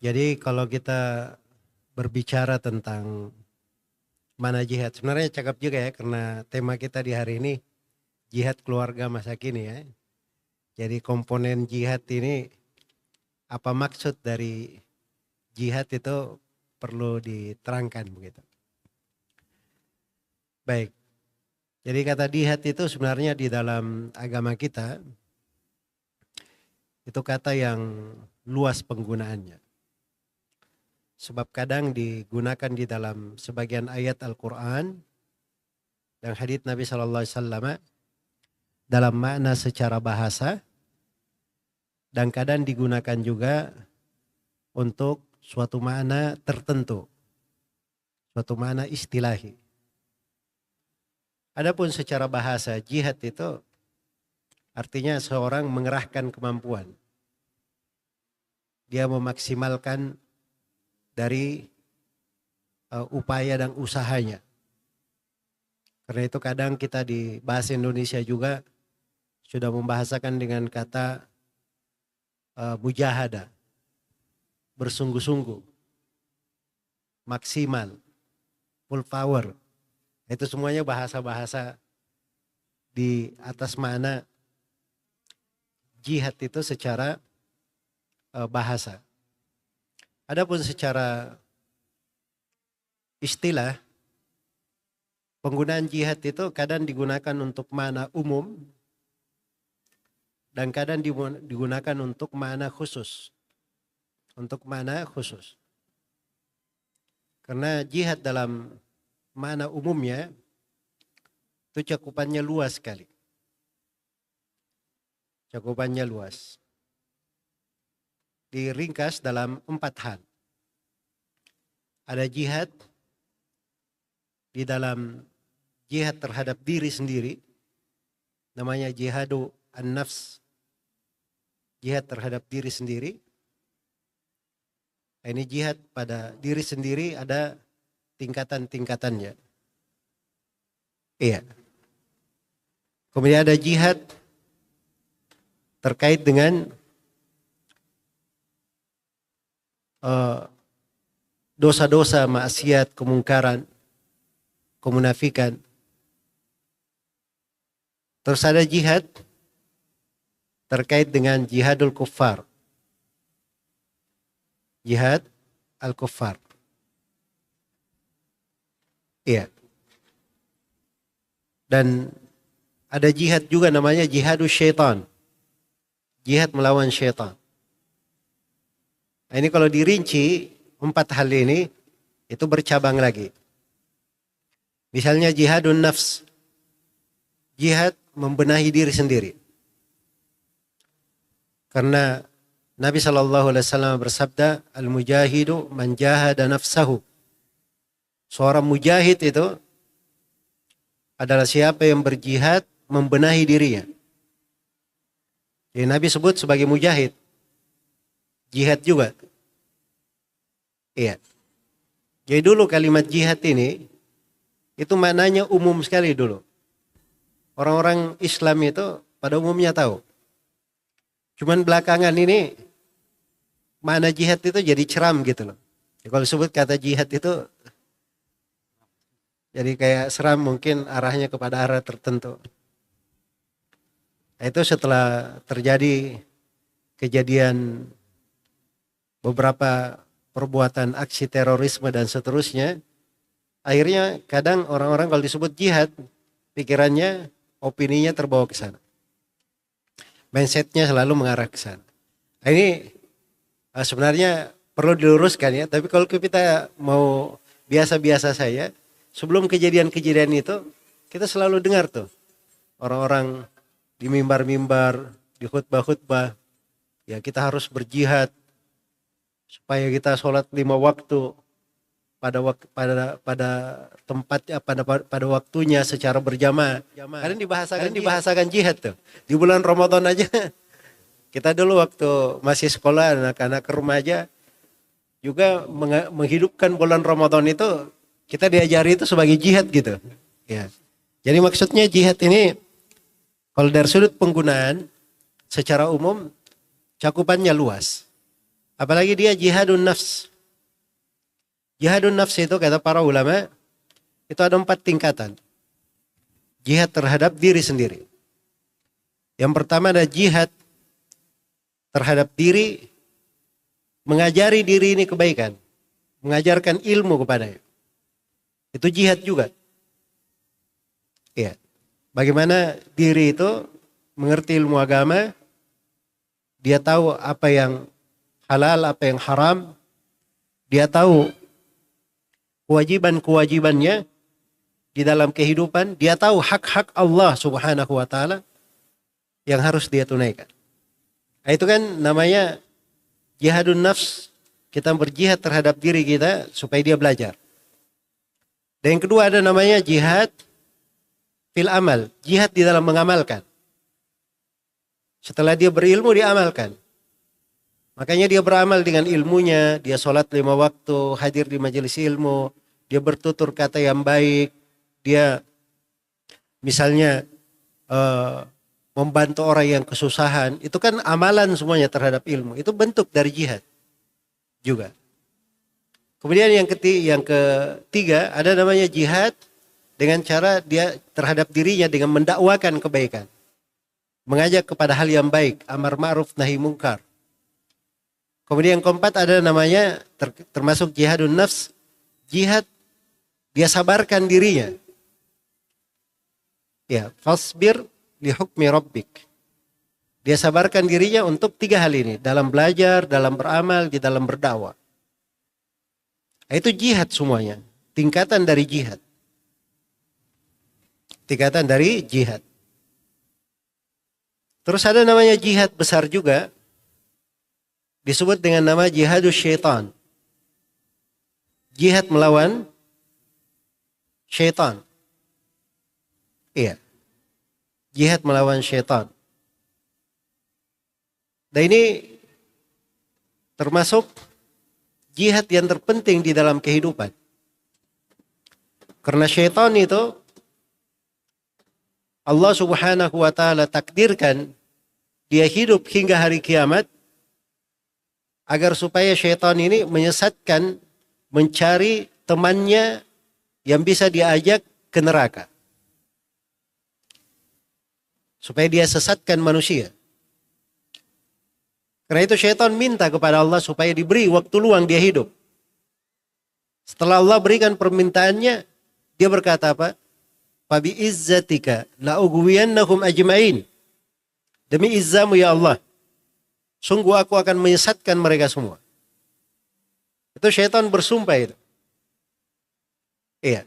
Jadi kalau kita berbicara tentang mana jihad, sebenarnya cakep juga ya karena tema kita di hari ini jihad keluarga masa kini ya. Jadi komponen jihad ini apa maksud dari jihad itu perlu diterangkan begitu. Baik, jadi kata jihad itu sebenarnya di dalam agama kita itu kata yang luas penggunaannya. Sebab kadang digunakan di dalam sebagian ayat Al-Quran dan hadits Nabi SAW dalam makna secara bahasa dan kadang digunakan juga untuk suatu makna tertentu, suatu makna istilahi. Adapun secara bahasa jihad itu artinya seorang mengerahkan kemampuan. Dia memaksimalkan dari upaya dan usahanya. Karena itu kadang kita di bahasa Indonesia juga sudah membahasakan dengan kata mujahadah, bersungguh-sungguh, maksimal, full power. Itu semuanya bahasa-bahasa di atas mana jihad itu secara bahasa. Adapun secara istilah, penggunaan jihad itu kadang digunakan untuk makna umum dan kadang digunakan untuk makna khusus. Untuk makna khusus. Karena jihad dalam makna umumnya itu cakupannya luas sekali. Cakupannya luas. Diringkas dalam 4 hal. Ada jihad di dalam jihad terhadap diri sendiri, namanya jihadu an-nafs, jihad terhadap diri sendiri. Ini jihad pada diri sendiri ada tingkatan-tingkatannya. Iya. Kemudian ada jihad terkait dengan dosa-dosa, maksiat, kemungkaran, kemunafikan. Terus ada jihad terkait dengan jihadul kuffar. Jihad al-kuffar. Iya. Dan ada jihad juga namanya jihadul syaitan. Jihad melawan syaitan. Nah, ini kalau dirinci 4 hal ini itu bercabang lagi. Misalnya jihadun nafs. Jihad membenahi diri sendiri. Karena Nabi SAW bersabda, al-mujahidu man jahada nafsahu. Seorang mujahid itu adalah siapa yang berjihad membenahi dirinya. Jadi Nabi sebut sebagai mujahid. Jihad juga. Iya. Jadi dulu kalimat jihad ini itu maknanya umum sekali dulu. Orang-orang Islam itu pada umumnya tahu. Cuman belakangan ini makna jihad itu jadi ceram gitu loh. Ya, kalau disebut kata jihad itu jadi kayak seram, mungkin arahnya kepada arah tertentu. Nah, itu setelah terjadi kejadian beberapa perbuatan aksi terorisme dan seterusnya, akhirnya kadang orang-orang kalau disebut jihad, pikirannya, opininya terbawa ke sana. Mindsetnya selalu mengarah ke sana. Nah, ini sebenarnya perlu diluruskan ya, tapi kalau kita mau biasa-biasa saja, sebelum kejadian-kejadian itu, kita selalu dengar tuh, orang-orang di mimbar-mimbar, di khutbah-khutbah, ya kita harus berjihad, supaya kita sholat 5 waktu pada tempatnya, pada waktunya secara berjamaah. Kadang dibahasakan jihad tuh. Di bulan Ramadan aja kita dulu waktu masih sekolah, anak-anak remaja juga menghidupkan bulan Ramadan itu kita diajari itu sebagai jihad gitu. Ya. Jadi maksudnya jihad ini kalau dari sudut penggunaan secara umum cakupannya luas. Apalagi dia jihadun nafs. Jihadun nafs itu kata para ulama, itu ada 4 tingkatan. Jihad terhadap diri sendiri. Yang pertama ada jihad terhadap diri, mengajari diri ini kebaikan, mengajarkan ilmu kepadanya. Itu jihad juga. Ya. Bagaimana diri itu mengerti ilmu agama, dia tahu apa yang halal, apa yang haram, dia tahu kewajiban-kewajibannya di dalam kehidupan, dia tahu hak-hak Allah Subhanahu wa taala yang harus dia tunaikan. Nah, itu kan namanya jihadun nafs, kita berjihad terhadap diri kita supaya dia belajar. Dan yang kedua ada namanya jihad fil amal, jihad di dalam mengamalkan. Setelah dia berilmu, dia amalkan. Makanya dia beramal dengan ilmunya, dia sholat 5 waktu, hadir di majelis ilmu, dia bertutur kata yang baik, dia misalnya membantu orang yang kesusahan, itu kan amalan semuanya terhadap ilmu. Itu bentuk dari jihad juga. Kemudian yang ketiga ada namanya jihad dengan cara dia terhadap dirinya dengan mendakwakan kebaikan. Mengajak kepada hal yang baik, amar ma'ruf nahi mungkar. Kemudian yang keempat ada namanya termasuk jihadun nafs, jihad dia sabarkan dirinya. Ya, fasbir li hukmi rabbik. Dia sabarkan dirinya untuk 3 hal ini, dalam belajar, dalam beramal, di dalam berdakwah. Itu jihad semuanya, tingkatan dari jihad. Tingkatan dari jihad. Terus ada namanya jihad besar juga, disebut dengan nama jihadus syaitan. Jihad melawan syaitan. Iya. Jihad melawan syaitan. Dan ini termasuk jihad yang terpenting di dalam kehidupan. Karena syaitan itu Allah Subhanahu wa taala takdirkan dia hidup hingga hari kiamat agar supaya syaitan ini menyesatkan, mencari temannya yang bisa diajak ke neraka. Supaya dia sesatkan manusia. Karena itu syaitan minta kepada Allah supaya diberi waktu luang dia hidup. Setelah Allah berikan permintaannya, dia berkata apa? Fabi izzatika la ughwiyannahum ajmain. Demi izzamu ya Allah, sungguh aku akan menyesatkan mereka semua. Itu syaitan bersumpah itu. Iya.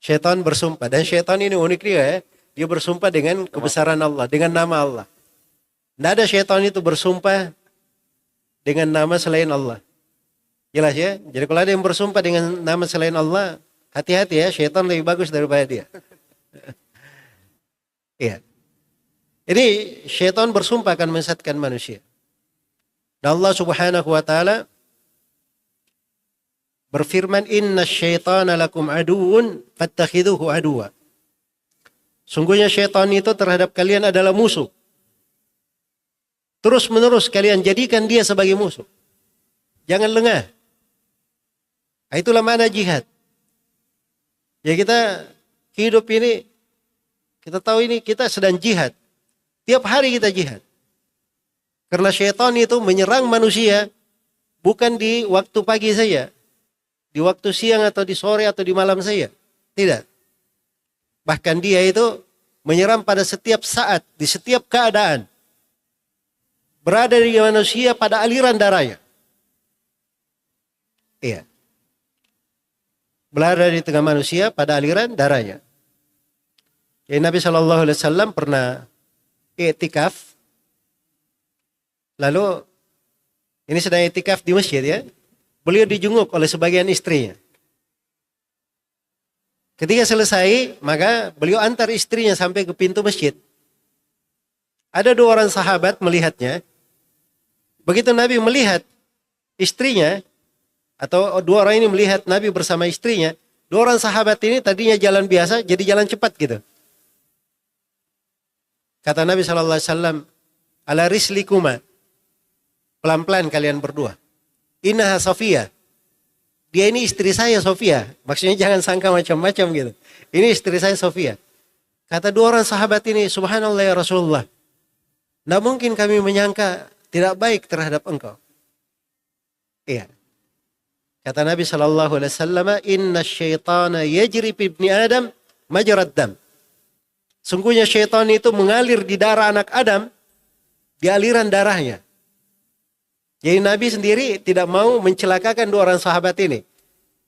Syaitan bersumpah. Dan syaitan ini unik dia ya. Dia bersumpah dengan kebesaran Allah, dengan nama Allah. Tidak ada syaitan itu bersumpah dengan nama selain Allah. Jelas ya? Jadi kalau ada yang bersumpah dengan nama selain Allah, hati-hati ya, syaitan lebih bagus daripada dia. Iya. Ini syaitan bersumpah akan menyesatkan manusia. Dan Allah Subhanahu wa taala berfirman, "Inna syaitana lakum aduun fattakhidhuhu aduwa." Sungguhnya syaitan itu terhadap kalian adalah musuh. Terus menerus kalian jadikan dia sebagai musuh. Jangan lengah. Nah, itulah makna jihad. Ya kita hidup ini, kita tahu ini kita sedang jihad. Tiap hari kita jihad. Karena syaitan itu menyerang manusia bukan di waktu pagi saja. Di waktu siang atau di sore atau di malam saja. Tidak. Bahkan dia itu menyerang pada setiap saat, di setiap keadaan. Berada di manusia pada aliran darahnya. Iya. Berada di tengah manusia pada aliran darahnya. Ya, Nabi SAW pernah i'tikaf. Lalu, ini sedang i'tikaf di masjid ya. Beliau dijenguk oleh sebagian istrinya. Ketika selesai, maka beliau antar istrinya sampai ke pintu masjid. Ada 2 orang sahabat melihatnya. Begitu Nabi melihat istrinya, atau 2 orang ini melihat Nabi bersama istrinya, 2 orang sahabat ini tadinya jalan biasa, jadi jalan cepat gitu. Kata Nabi SAW, ala rislikuma, Pelan-pelan kalian berdua. Innaha Sofia. Dia ini istri saya Sofia. Maksudnya jangan sangka macam-macam gitu. Ini istri saya Sofia. Kata dua orang sahabat ini, subhanallah ya Rasulullah. Tidak mungkin kami menyangka tidak baik terhadap engkau. Iya. Kata Nabi SAW, inna syaitana yajri fi ibni Adam majrad dam. Sungguhnya syaitan itu mengalir di darah anak Adam, di aliran darahnya. Jadi Nabi sendiri tidak mau mencelakakan dua orang sahabat ini.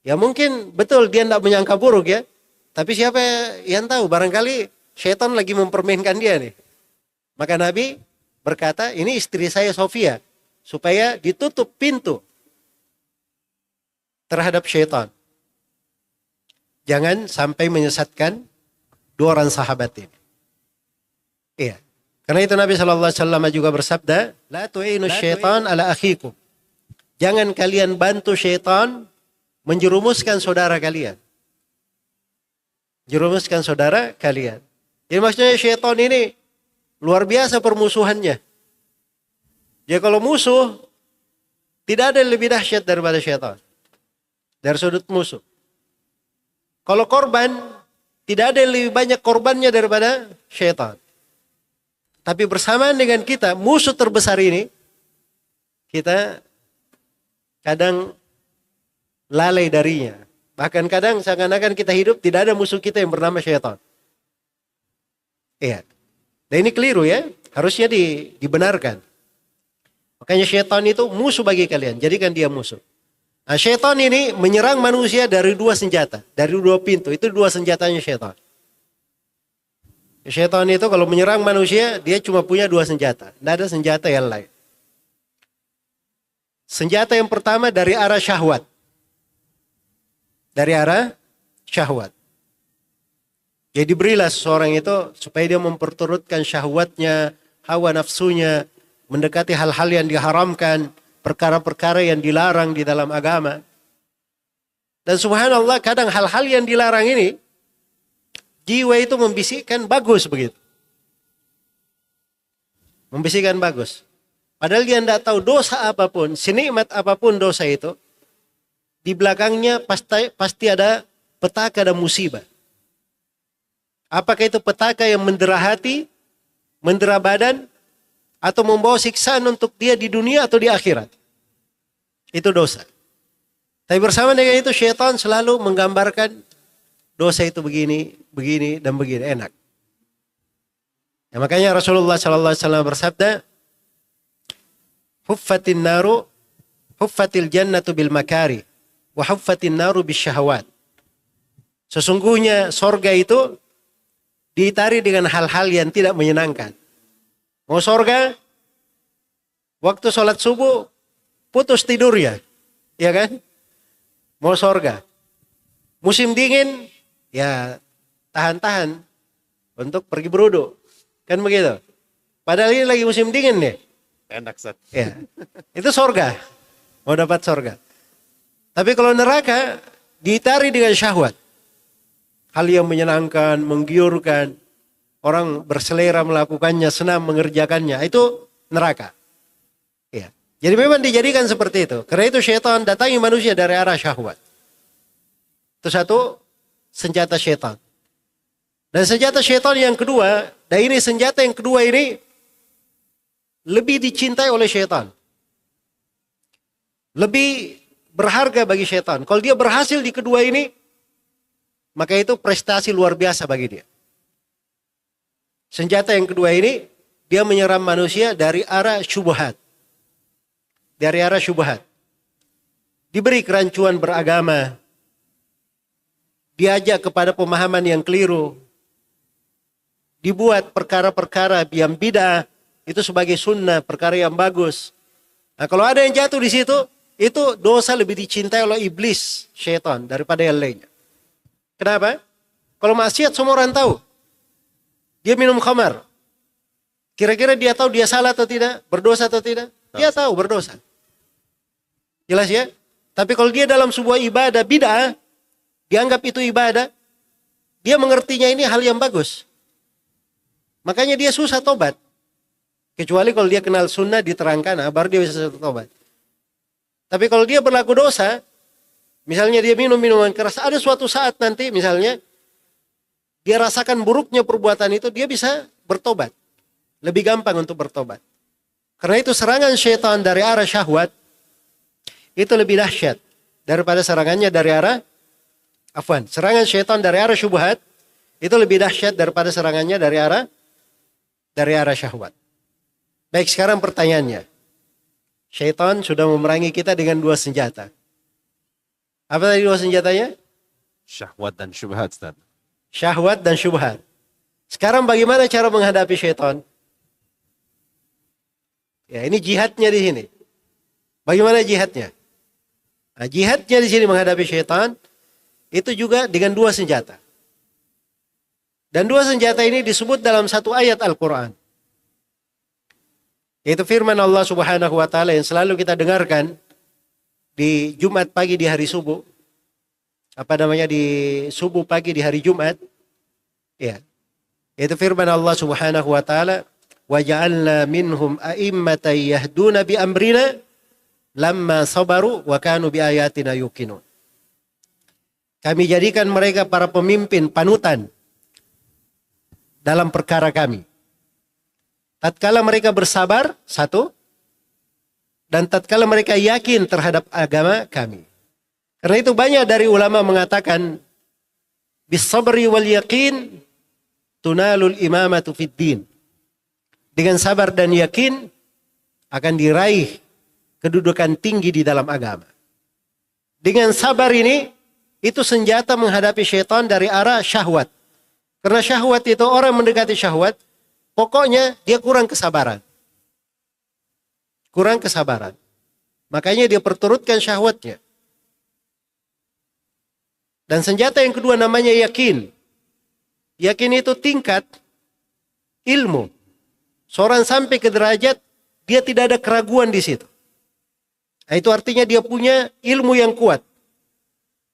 Ya mungkin betul dia tidak menyangka buruk ya. Tapi siapa yang tahu, barangkali syaitan lagi mempermainkan dia nih. Maka Nabi berkata, ini istri saya Sofia. Supaya ditutup pintu terhadap syaitan. Jangan sampai menyesatkan dua orang sahabat ini. Iya. Karena itu Nabi SAW juga bersabda, la tu'inu syaitan ala akhikum. Jangan kalian bantu syaitan menjerumuskan saudara kalian. Jerumuskan saudara kalian. Jadi maksudnya syaitan ini luar biasa permusuhannya. Ya kalau musuh, tidak ada yang lebih dahsyat daripada syaitan. Dari sudut musuh. Kalau korban, tidak ada yang lebih banyak korbannya daripada syaitan. Tapi bersamaan dengan kita, musuh terbesar ini, kita kadang lalai darinya. Bahkan kadang seakan-akan kita hidup, tidak ada musuh kita yang bernama syaitan. Iya. Dan ini keliru ya, harusnya dibenarkan. Makanya syaitan itu musuh bagi kalian, jadikan dia musuh. Nah, syaitan ini menyerang manusia dari dua senjata, dari dua pintu. Itu dua senjatanya syaitan. Syaitan itu kalau menyerang manusia, dia cuma punya dua senjata. Tidak ada senjata yang lain. Senjata yang pertama dari arah syahwat. Dari arah syahwat. Jadi berilah seseorang itu supaya dia memperturutkan syahwatnya, hawa nafsunya, mendekati hal-hal yang diharamkan, perkara-perkara yang dilarang di dalam agama. Dan subhanallah kadang hal-hal yang dilarang ini, jiwa itu membisikkan bagus begitu. Membisikkan bagus. Padahal dia tidak tahu dosa apapun, senikmat apapun dosa itu, di belakangnya pasti ada petaka dan musibah. Apakah itu petaka yang mendera hati, mendera badan, atau membawa siksaan untuk dia di dunia atau di akhirat. Itu dosa. Tapi bersama dengan itu syaitan selalu menggambarkan dosa itu begini, begini, dan begini. Enak. Ya, makanya Rasulullah SAW bersabda, huffatin naru, huffatil jannatu bil makari, wa huffatin naru bis syahwat. Sesungguhnya sorga itu diitari dengan hal-hal yang tidak menyenangkan. Mau sorga, waktu sholat subuh, putus tidur ya. Ya kan? Mau sorga. Musim dingin, ya tahan-tahan untuk pergi berwudu. Kan begitu. Padahal ini lagi musim dingin nih. Enak, Sat. Ya. Itu sorga. Mau dapat sorga. Tapi kalau neraka, diitari dengan syahwat. Hal yang menyenangkan, menggiurkan. Orang berselera melakukannya, senang mengerjakannya. Itu neraka. Ya. Jadi memang dijadikan seperti itu. Karena itu syaitan datangi manusia dari arah syahwat. Itu satu senjata syaitan. Dan senjata syaitan yang kedua, dan ini senjata yang kedua ini lebih dicintai oleh syaitan. Lebih berharga bagi syaitan. Kalau dia berhasil di kedua ini, maka itu prestasi luar biasa bagi dia. Senjata yang kedua ini, dia menyerang manusia dari arah syubhat. Dari arah syubhat. Diberi kerancuan beragama. Diajak kepada pemahaman yang keliru. Dibuat perkara-perkara yang bid'ah itu sebagai sunnah, perkara yang bagus. Nah, kalau ada yang jatuh di situ, itu dosa lebih dicintai oleh iblis, syaitan daripada yang lainnya. Kenapa? Kalau maksiat semua orang tahu. Dia minum khamar. Kira-kira dia tahu dia salah atau tidak? Berdosa atau tidak? Dia tahu berdosa. Jelas ya? Tapi kalau dia dalam sebuah ibadah bid'ah, dianggap itu ibadah, dia mengertinya ini hal yang bagus. Makanya dia susah tobat. Kecuali kalau dia kenal sunnah diterangkan, baru dia bisa tobat. Tapi kalau dia berlaku dosa, misalnya dia minum minuman keras, ada suatu saat nanti misalnya dia rasakan buruknya perbuatan itu, dia bisa bertobat. Lebih gampang untuk bertobat. Karena itu serangan syaitan dari arah syahwat itu lebih dahsyat daripada serangannya dari arah serangan syaitan dari arah syubhat itu lebih dahsyat daripada serangannya dari arah syahwat. Baik, sekarang pertanyaannya. Syaitan sudah memerangi kita dengan 2 senjata. Apa tadi 2 senjatanya? Syahwat dan syubhat, Ustaz. Syahwat dan syubhat. Sekarang bagaimana cara menghadapi syaitan? Ya, ini jihadnya di sini. Bagaimana jihadnya? Nah, jihadnya di sini menghadapi syaitan itu juga dengan 2 senjata. Dan 2 senjata ini disebut dalam satu ayat Al-Quran. Yaitu firman Allah Subhanahu wa taala yang selalu kita dengarkan di Jumat pagi di hari subuh. Di subuh pagi di hari Jumat. Ya. Yaitu firman Allah Subhanahu wa taala, "Wa ja'alna minhum a'immatan yahduna bi amrina lamma sabaru wa kanu bi ayatina yuqinun." Kami jadikan mereka para pemimpin panutan dalam perkara kami. Tatkala mereka bersabar, 1, dan tatkala mereka yakin terhadap agama kami. Karena itu banyak dari ulama mengatakan bis-sabri wal yaqin tunalul imamatu fid din. Dengan sabar dan yakin akan diraih kedudukan tinggi di dalam agama. Dengan sabar ini itu senjata menghadapi syaitan dari arah syahwat. Karena syahwat itu orang mendekati syahwat, pokoknya dia kurang kesabaran. Kurang kesabaran. Makanya dia perturutkan syahwatnya. Dan senjata yang kedua namanya yakin. Yakin itu tingkat ilmu. Seorang sampai ke derajat dia tidak ada keraguan di situ. Nah, itu artinya dia punya ilmu yang kuat.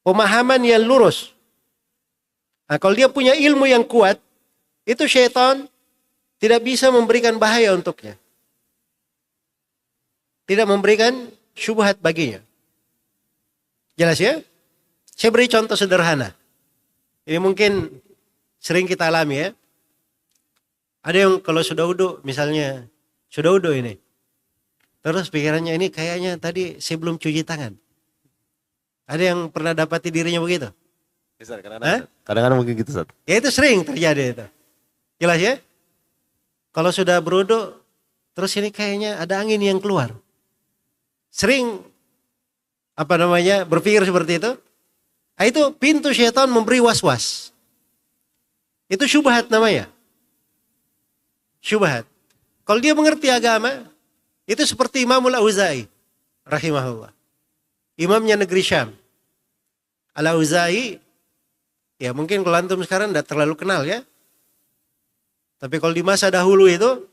Pemahaman yang lurus. Nah, kalau dia punya ilmu yang kuat, itu syaitan tidak bisa memberikan bahaya untuknya. Tidak memberikan syubhat baginya. Jelas ya? Saya beri contoh sederhana. Ini mungkin sering kita alami ya. Ada yang kalau sudah wudu, misalnya sudah wudu ini. Terus pikirannya ini kayaknya tadi saya belum cuci tangan. Ada yang pernah dapati dirinya begitu? Kadang-kadang mungkin gitu, Ustaz. Ya itu sering terjadi itu. Jelas ya? Kalau sudah berwudu, terus ini kayaknya ada angin yang keluar. Sering berpikir seperti itu. Nah, itu pintu syaitan memberi was-was. Itu syubhat namanya. Syubhat. Kalau dia mengerti agama, itu seperti Imam Al-Auza'i rahimahullah. Imamnya negeri Syam. Al-Auza'i, ya mungkin kalau antum sekarang tidak terlalu kenal ya. Tapi kalau di masa dahulu itu,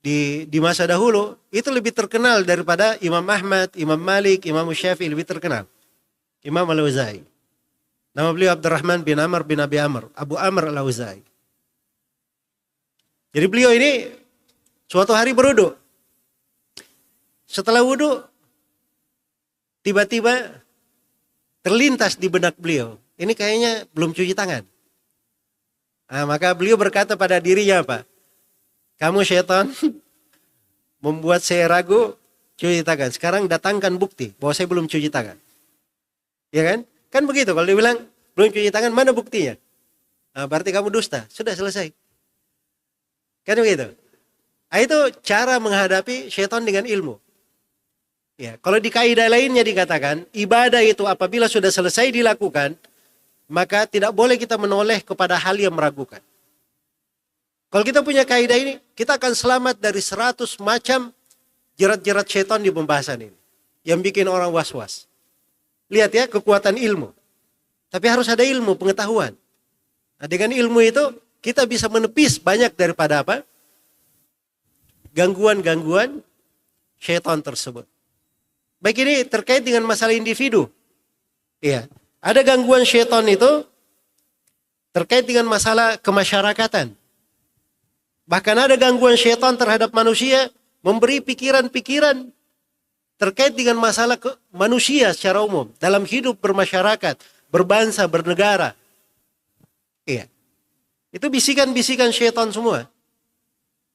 di masa dahulu, itu lebih terkenal daripada Imam Ahmad, Imam Malik, Imam Syafi'i lebih terkenal. Imam Al-Auza'i. Nama beliau Abdurrahman bin Amr bin Abi Amr. Abu Amr Al-Auza'i. Jadi beliau ini suatu hari berwudu. Setelah wudu, tiba-tiba terlintas di benak beliau. Ini kayaknya belum cuci tangan. Nah, maka beliau berkata pada dirinya apa? Kamu syaitan membuat saya ragu cuci tangan. Sekarang datangkan bukti bahwa saya belum cuci tangan. Ya kan? Kan begitu. Kalau dia bilang belum cuci tangan, mana buktinya? Nah, berarti kamu dusta. Sudah selesai. Kan begitu. Nah, itu cara menghadapi syaitan dengan ilmu. Ya, kalau di kaidah lainnya dikatakan ibadah itu apabila sudah selesai dilakukan, maka tidak boleh kita menoleh kepada hal yang meragukan. Kalau kita punya kaidah ini, kita akan selamat dari 100 macam jerat-jerat syaitan di pembahasan ini. Yang bikin orang was-was. Lihat ya, kekuatan ilmu. Tapi harus ada ilmu, pengetahuan. Nah, dengan ilmu itu, kita bisa menepis banyak daripada apa? Gangguan-gangguan syaitan tersebut. Baik, ini terkait dengan masalah individu. Iya. Ada gangguan syaitan itu terkait dengan masalah kemasyarakatan. Bahkan ada gangguan syaitan terhadap manusia, memberi pikiran-pikiran terkait dengan masalah manusia secara umum, dalam hidup bermasyarakat, berbangsa, bernegara. Iya. Itu bisikan-bisikan syaitan semua.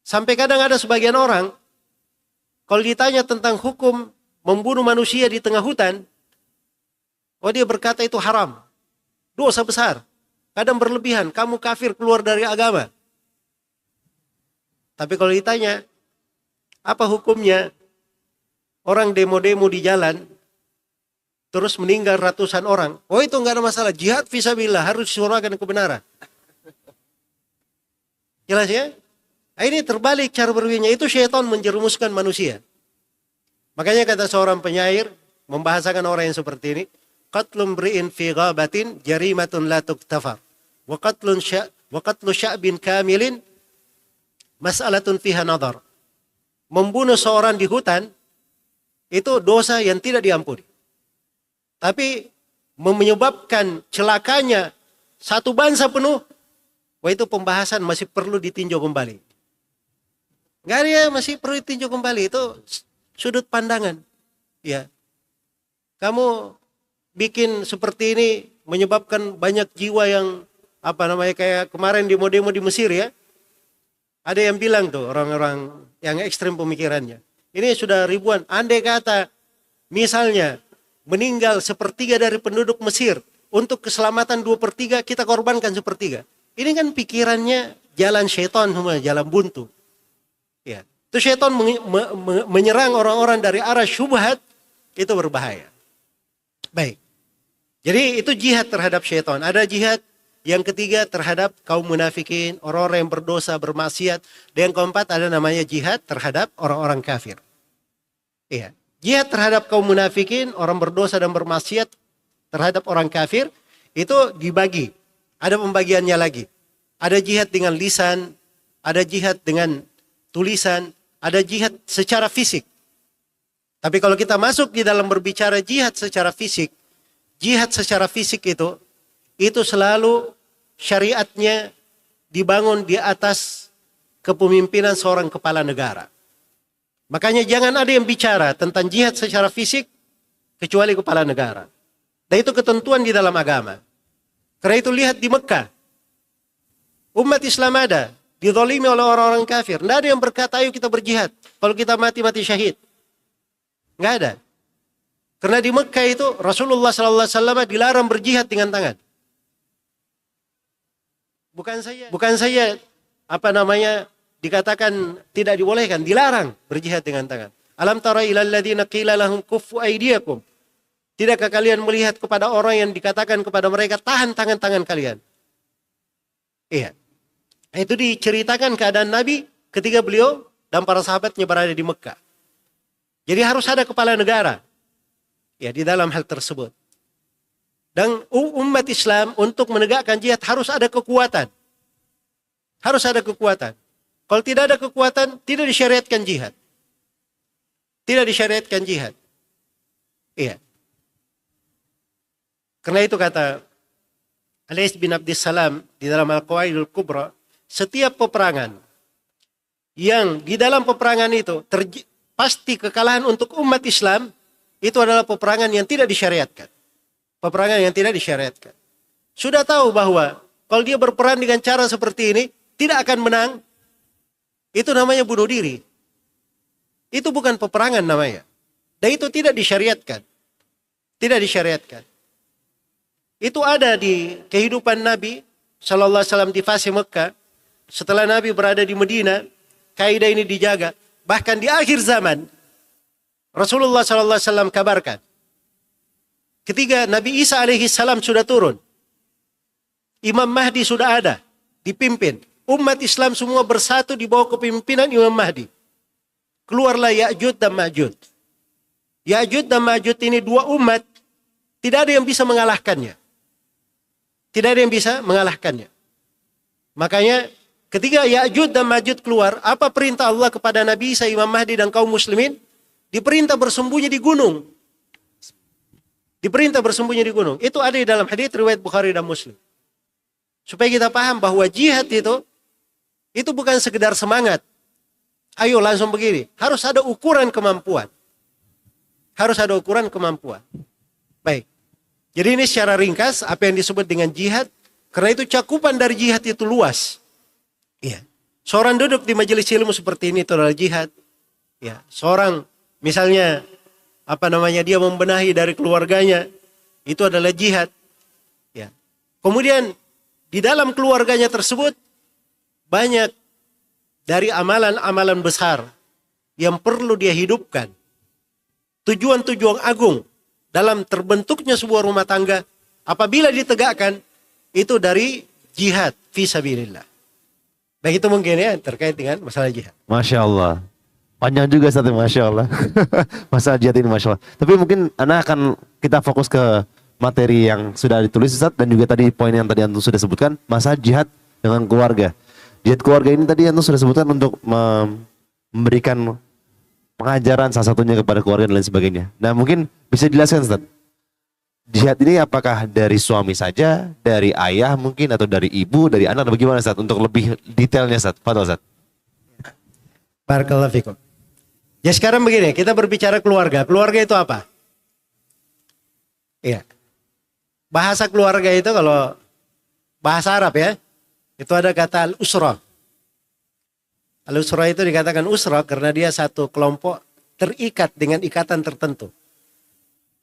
Sampai kadang ada sebagian orang, kalau ditanya tentang hukum membunuh manusia di tengah hutan, oh dia berkata itu haram. Dosa besar. Kadang berlebihan, kamu kafir, keluar dari agama. Tapi kalau ditanya, apa hukumnya orang demo-demo di jalan, terus meninggal ratusan orang. Oh itu enggak ada masalah. Jihad fisabilillah, harus disuarakan kebenaran. Jelas ya? Nah, ini terbalik cara berpikirnya. Itu syaitan menjerumuskan manusia. Makanya kata seorang penyair, membahasakan orang yang seperti ini, qatlun mri'in fi ghabatin jarimatun la tuktafar. Wa qatlu sya'bin kamilin mas'alatun fiha nadar. Membunuh seorang di hutan, itu dosa yang tidak diampuni. Tapi menyebabkan celakanya satu bangsa penuh, wah itu pembahasan masih perlu ditinjau kembali. Enggak ada, masih perlu ditinjau kembali. Itu sudut pandangan. Ya. Kamu bikin seperti ini menyebabkan banyak jiwa yang kayak kemarin demo-demo di Mesir ya. Ada yang bilang tuh orang-orang yang ekstrem pemikirannya. Ini sudah ribuan. Andai kata misalnya meninggal 1/3 dari penduduk Mesir, untuk keselamatan 2/3 kita korbankan 1/3. Ini kan pikirannya jalan syaitan semua, jalan buntu. Ya. Itu syaitan menyerang orang-orang dari arah syubhat, itu berbahaya. Baik. Jadi itu jihad terhadap syaitan. Ada jihad yang ketiga terhadap kaum munafikin, orang-orang yang berdosa, bermaksiat. Dan yang keempat ada namanya jihad terhadap orang-orang kafir. Iya. Jihad terhadap kaum munafikin, orang berdosa dan bermaksiat terhadap orang kafir, itu dibagi. Ada pembagiannya lagi. Ada jihad dengan lisan, ada jihad dengan tulisan, ada jihad secara fisik. Tapi kalau kita masuk di dalam berbicara jihad secara fisik itu selalu syariatnya dibangun di atas kepemimpinan seorang kepala negara. Makanya jangan ada yang bicara tentang jihad secara fisik kecuali kepala negara. Dan itu ketentuan di dalam agama. Karena itu lihat di Mekah. Umat Islam ada, dizalimi oleh orang-orang kafir. Tidak ada yang berkata ayo kita berjihad. Kalau kita mati syahid. Nggak ada. Karena di Mekah itu Rasulullah SAW dilarang berjihad dengan tangan. Bukan saya dikatakan tidak dibolehkan, dilarang berjihad dengan tangan. Alam tara ilal ladzina qila lahum kuffu aydiyakum. Tidakkah kalian melihat kepada orang yang dikatakan kepada mereka tahan tangan-tangan kalian? Iya. Itu diceritakan keadaan Nabi ketika beliau dan para sahabatnya berada di Mekah. Jadi harus ada kepala negara ya di dalam hal tersebut. Dan umat Islam untuk menegakkan jihad harus ada kekuatan. Harus ada kekuatan. Kalau tidak ada kekuatan, tidak disyariatkan jihad. Tidak disyariatkan jihad. Iya. Karena itu kata Alais bin Abdissalam di dalam Al-Qawaidul Kubra, setiap peperangan yang di dalam peperangan itu pasti kekalahan untuk umat Islam, itu adalah peperangan yang tidak disyariatkan. Peperangan yang tidak disyariatkan. Sudah tahu bahwa kalau dia berperang dengan cara seperti ini, tidak akan menang, itu namanya bunuh diri. Itu bukan peperangan namanya. Dan itu tidak disyariatkan. Tidak disyariatkan. Itu ada di kehidupan Nabi Sallallahu Alaihi Wasallam di fase Mekah. Setelah Nabi berada di Medina, kaidah ini dijaga. Bahkan di akhir zaman, Rasulullah Sallallahu Alaihi Wasallam kabarkan, ketika Nabi Isa alaihi salam sudah turun, Imam Mahdi sudah ada, dipimpin. Umat Islam semua bersatu di bawah kepemimpinan Imam Mahdi. Keluarlah Ya'jud dan Ma'jud. Ya'jud dan Ma'jud ini dua umat, tidak ada yang bisa mengalahkannya. Tidak ada yang bisa mengalahkannya. Makanya ketika Ya'jud dan Ma'jud keluar, apa perintah Allah kepada Nabi Isa, Imam Mahdi dan kaum muslimin? Diperintah bersembunyi di gunung. Diperintah bersembunyi di gunung. Itu ada di dalam hadits riwayat Bukhari dan Muslim. Supaya kita paham bahwa jihad itu itu bukan sekedar semangat. Ayo langsung begini. Harus ada ukuran kemampuan. Harus ada ukuran kemampuan. Baik. Jadi ini secara ringkas apa yang disebut dengan jihad. Karena itu cakupan dari jihad itu luas. Iya. Seorang duduk di majelis ilmu seperti ini itu adalah jihad. Ya. Seorang misalnya dia membenahi dari keluarganya. Itu adalah jihad. Ya. Kemudian di dalam keluarganya tersebut banyak dari amalan-amalan besar yang perlu dia hidupkan. Tujuan-tujuan agung dalam terbentuknya sebuah rumah tangga apabila ditegakkan itu dari jihad fi sabilillah. Baik, itu mungkin ya terkait dengan masalah jihad. Masya Allah. Panjang juga Ustaz, Masya Allah. Masalah jihad ini Masya Allah. Tapi mungkin kita fokus ke materi yang sudah ditulis Ustaz, dan juga tadi poin yang tadi Antum sudah sebutkan, masalah jihad dengan keluarga. Jihad keluarga ini tadi Antum sudah sebutkan untuk memberikan pengajaran salah satunya kepada keluarga dan lain sebagainya. Nah mungkin bisa dijelaskan Ustaz, jihad ini apakah dari suami saja, dari ayah mungkin, atau dari ibu, dari anak, atau bagaimana Ustaz? Untuk lebih detailnya Ustaz, Fadhol Ustaz. Barakallahu fikum. Ya sekarang begini, kita berbicara keluarga. Keluarga itu apa? Iya. Bahasa keluarga itu kalau bahasa Arab ya, itu ada kata al-usrah. Al-usrah itu dikatakan usrah karena dia satu kelompok terikat dengan ikatan tertentu.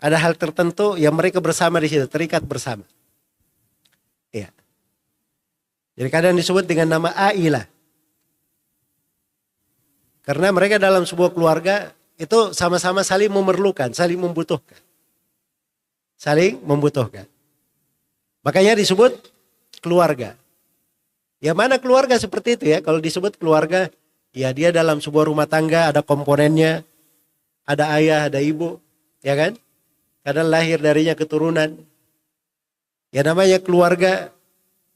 Ada hal tertentu yang mereka bersama di situ, terikat bersama. Iya. Jadi kadang disebut dengan nama ailah. Karena mereka dalam sebuah keluarga itu sama-sama saling memerlukan, saling membutuhkan. Saling membutuhkan. Makanya disebut keluarga. Ya mana keluarga seperti itu ya. Kalau disebut keluarga, ya dia dalam sebuah rumah tangga ada komponennya. Ada ayah, ada ibu. Ya kan? Kadang lahir darinya keturunan. Ya namanya keluarga,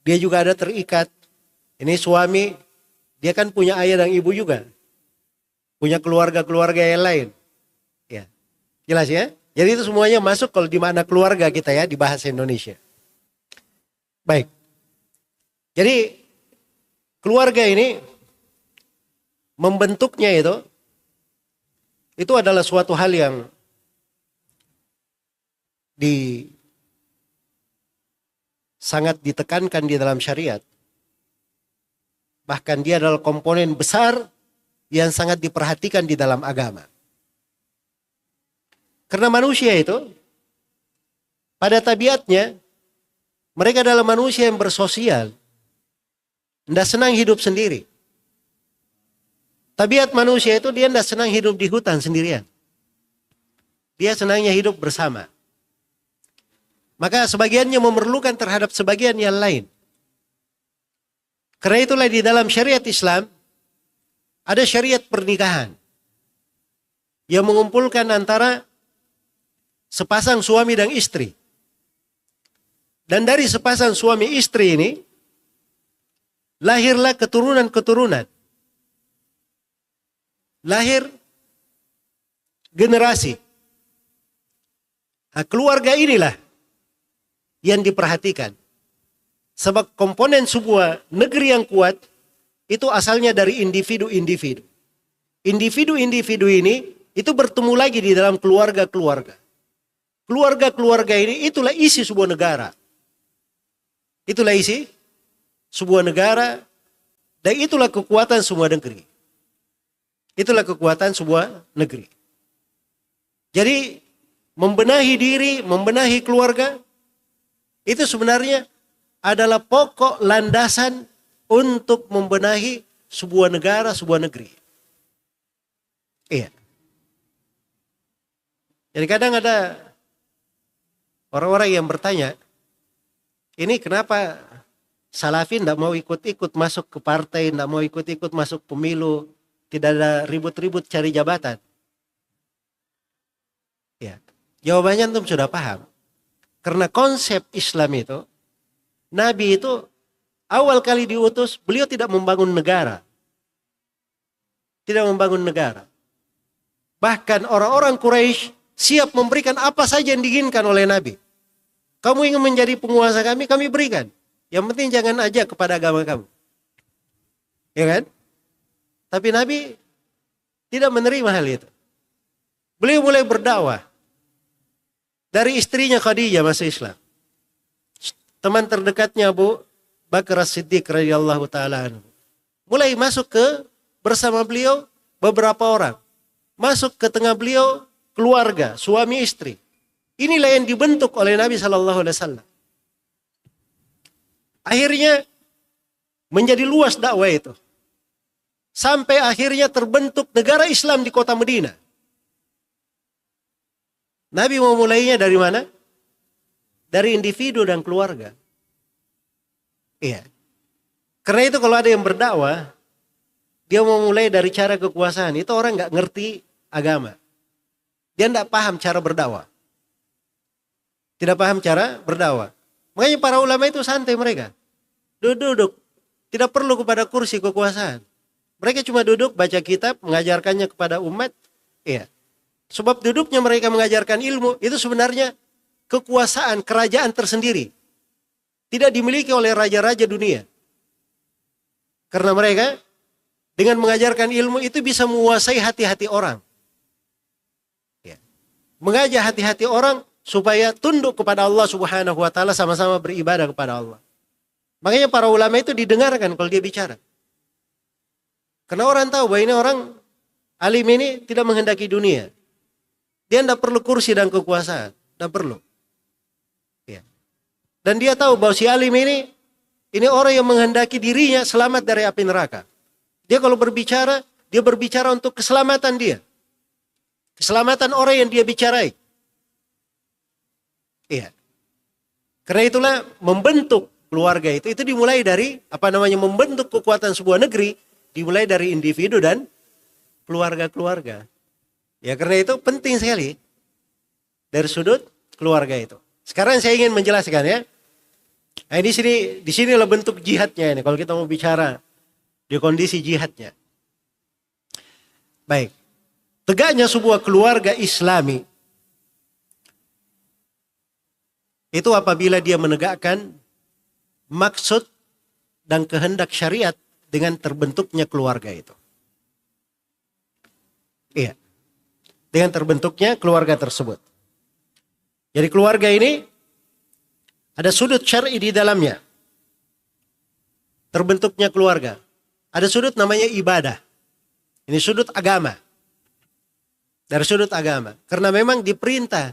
dia juga ada terikat. Ini suami, dia kan punya ayah dan ibu juga. Punya keluarga-keluarga yang lain. Ya. Jelas ya? Jadi itu semuanya masuk kalau di makna keluarga kita ya, di bahasa Indonesia. Baik. Jadi keluarga ini membentuknya itu adalah suatu hal yang sangat ditekankan di dalam syariat. Bahkan dia adalah komponen besar yang sangat diperhatikan di dalam agama. Karena manusia itu pada tabiatnya mereka adalah manusia yang bersosial. Tidak senang hidup sendiri. Tabiat manusia itu dia tidak senang hidup di hutan sendirian. Dia senangnya hidup bersama. Maka sebagiannya memerlukan terhadap sebagian yang lain. Karena itulah di dalam syariat Islam ada syariat pernikahan yang mengumpulkan antara sepasang suami dan istri. Dan dari sepasang suami istri ini lahirlah keturunan-keturunan. Lahir generasi. Nah, keluarga inilah yang diperhatikan. Sebab komponen sebuah negeri yang kuat itu asalnya dari individu-individu. Individu-individu ini itu bertemu lagi di dalam keluarga-keluarga. Keluarga-keluarga ini itulah isi sebuah negara. Itulah isi sebuah negara dan itulah kekuatan sebuah negeri. Itulah kekuatan sebuah negeri. Jadi membenahi diri, membenahi keluarga itu sebenarnya adalah pokok landasan untuk membenahi sebuah negara, sebuah negeri. Iya. Jadi kadang ada orang-orang yang bertanya, ini kenapa Salafin tidak mau ikut-ikut masuk ke partai, tidak mau ikut-ikut masuk pemilu, tidak ada ribut-ribut cari jabatan. Ya, jawabannya antum sudah paham. Karena konsep Islam itu, Nabi itu awal kali diutus, beliau tidak membangun negara. Tidak membangun negara. Bahkan orang-orang Quraisy siap memberikan apa saja yang diinginkan oleh Nabi. Kamu ingin menjadi penguasa kami, kami berikan. Yang penting jangan ajak kepada agama kamu. Ya kan? Tapi Nabi tidak menerima hal itu. Beliau mulai berdakwah. Dari istrinya Khadijah masuk Islam. Teman terdekatnya Abu Bakar As-Siddiq radhiyallahu taala anhu. Mulai masuk ke bersama beliau beberapa orang. Masuk ke tengah beliau keluarga, suami istri. Inilah yang dibentuk oleh Nabi sallallahu alaihi wasallam. Akhirnya menjadi luas dakwah itu. Sampai akhirnya terbentuk negara Islam di kota Madinah. Nabi mau mulainya dari mana? Dari individu dan keluarga. Iya. Karena itu kalau ada yang berdakwah, dia mau mulai dari cara kekuasaan. Itu orang nggak ngerti agama. Dia tidak paham cara berdakwah. Tidak paham cara berdakwah. Makanya para ulama itu santai mereka. Duduk. Tidak perlu kepada kursi kekuasaan. Mereka cuma duduk, baca kitab, mengajarkannya kepada umat. Iya. Sebab duduknya mereka mengajarkan ilmu, itu sebenarnya kekuasaan, kerajaan tersendiri. Tidak dimiliki oleh raja-raja dunia. Karena mereka dengan mengajarkan ilmu itu bisa menguasai hati-hati orang. Ya. Mengajak hati-hati orang supaya tunduk kepada Allah Subhanahu wa taala, sama-sama beribadah kepada Allah. Makanya para ulama itu didengarkan kalau dia bicara. Karena orang tahu bahwa ini orang alim ini tidak menghendaki dunia. Dia tidak perlu kursi dan kekuasaan. Tidak perlu. Ya. Dan dia tahu bahwa si alim ini orang yang menghendaki dirinya selamat dari api neraka. Dia kalau berbicara, dia berbicara untuk keselamatan dia. Keselamatan orang yang dia bicarai. Iya. Karena itulah membentuk keluarga itu dimulai dari membentuk kekuatan sebuah negeri dimulai dari individu dan keluarga-keluarga. Ya karena itu penting sekali dari sudut keluarga itu. Sekarang saya ingin menjelaskan ya. Nah, di sinilah bentuk jihadnya ini kalau kita mau bicara di kondisi jihadnya. Baik. Tegaknya sebuah keluarga Islami itu apabila dia menegakkan maksud dan kehendak syariat dengan terbentuknya keluarga itu. Iya. Dengan terbentuknya keluarga tersebut. Jadi keluarga ini ada sudut syar'i di dalamnya. Terbentuknya keluarga. Ada sudut namanya ibadah. Ini sudut agama. Dari sudut agama. Karena memang diperintah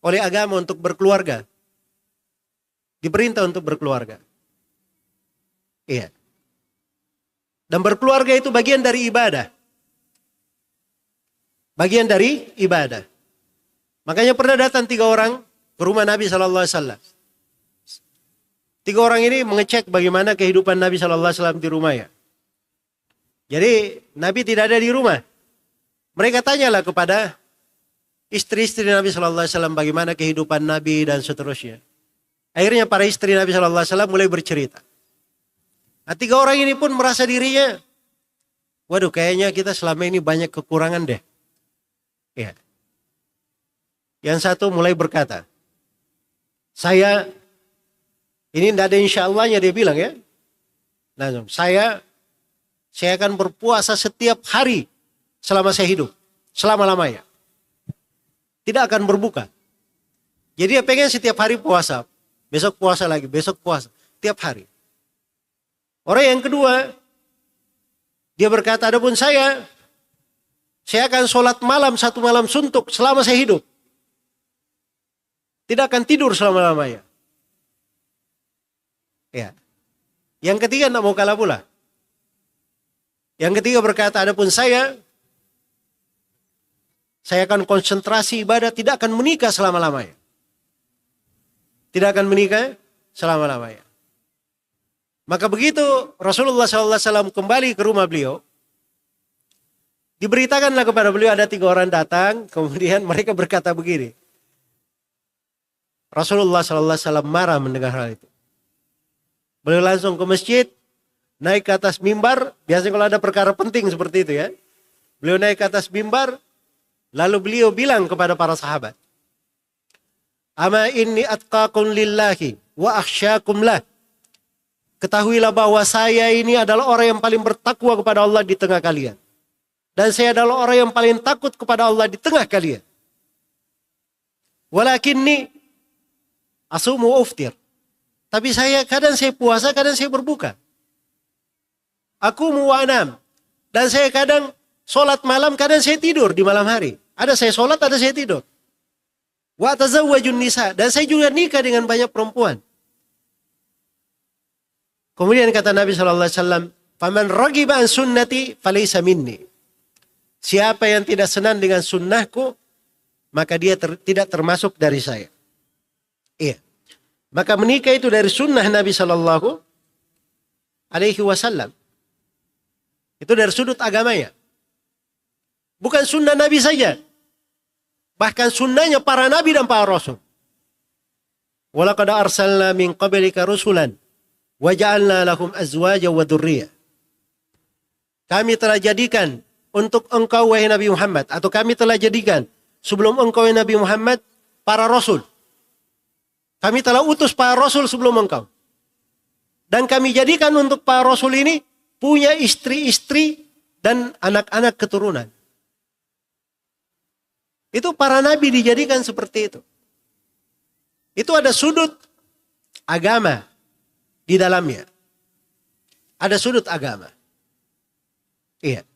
oleh agama untuk berkeluarga. Diperintah untuk berkeluarga. Iya. Dan berkeluarga itu bagian dari ibadah. Bagian dari ibadah. Makanya pernah datang 3 orang ke rumah Nabi SAW. 3 orang ini mengecek bagaimana kehidupan Nabi SAW di rumahnya. Jadi Nabi tidak ada di rumah. Mereka tanyalah kepada istri-istri Nabi SAW bagaimana kehidupan Nabi dan seterusnya. Akhirnya para istri Nabi SAW mulai bercerita. Nah, 3 orang ini pun merasa dirinya, waduh kayaknya kita selama ini banyak kekurangan deh. Ya. Yang satu mulai berkata, saya, ini tidak ada insya Allahnya dia bilang ya. Nah, saya akan berpuasa setiap hari selama saya hidup. Selama-lamanya. Tidak akan berbuka. Jadi dia pengen setiap hari puasa. Besok puasa lagi, besok puasa. Tiap hari. Orang yang kedua, dia berkata, adapun saya akan sholat malam 1 malam suntuk selama saya hidup. Tidak akan tidur selama-lamanya. Ya. Yang ketiga tidak mau kalah pula. Yang ketiga berkata, adapun saya akan konsentrasi ibadah, tidak akan menikah selama-lamanya. Tidak akan menikah selama-lamanya. Maka begitu Rasulullah SAW kembali ke rumah beliau, diberitakanlah kepada beliau ada 3 orang datang, kemudian mereka berkata begini. Rasulullah SAW marah mendengar hal itu. Beliau langsung ke masjid, naik ke atas mimbar, biasanya kalau ada perkara penting seperti itu ya. Beliau naik ke atas mimbar, lalu beliau bilang kepada para sahabat, Ama inni atqakum lillahi wa akhsyakum lah. ketahuilah bahwa saya ini adalah orang yang paling bertakwa kepada Allah di tengah kalian. Dan saya adalah orang yang paling takut kepada Allah di tengah kalian. Walakinni asumu uftir. Tapi kadang saya puasa, kadang saya berbuka. Aku mu'anam. Dan saya kadang sholat malam, kadang saya tidur di malam hari. Ada saya sholat, ada saya tidur. Wa tazawwajun nisa. Dan saya juga nikah dengan banyak perempuan. Kemudian kata Nabi SAW, "Faman ragiba an sunnati falaysa minni." Siapa yang tidak senang dengan sunnahku, maka dia tidak termasuk dari saya. Iya. Maka menikah itu dari sunnah Nabi SAW. Itu dari sudut agamanya. Bukan sunnah Nabi saja. Bahkan sunnahnya para Nabi dan para Rasul. Walaqad arsalna min qablika rusulan wa ja'alna lahum azwaja wa dzurriyyah. Kami telah jadikan untuk engkau wahai Nabi Muhammad, atau kami telah jadikan sebelum engkau wahai Nabi Muhammad para Rasul. Kami telah utus para Rasul sebelum engkau. Dan kami jadikan untuk para Rasul ini punya istri-istri dan anak-anak keturunan. Itu para Nabi dijadikan seperti itu. Itu ada sudut agama di dalamnya. Ada sudut agama. Iya.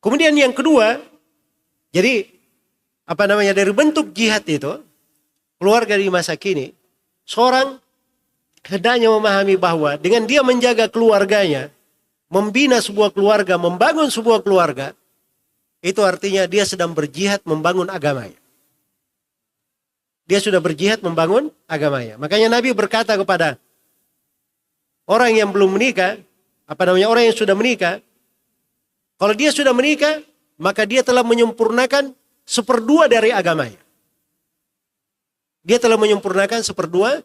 Kemudian yang kedua, jadi dari bentuk jihad itu, keluarga di masa kini, seorang hendaknya memahami bahwa dengan dia menjaga keluarganya, membina sebuah keluarga, membangun sebuah keluarga, itu artinya dia sedang berjihad membangun agamanya. Dia sudah berjihad membangun agamanya. Makanya Nabi berkata kepada orang yang belum menikah, orang yang sudah menikah, kalau dia sudah menikah, maka dia telah menyempurnakan 1/2 dari agamanya. Dia telah menyempurnakan 1/2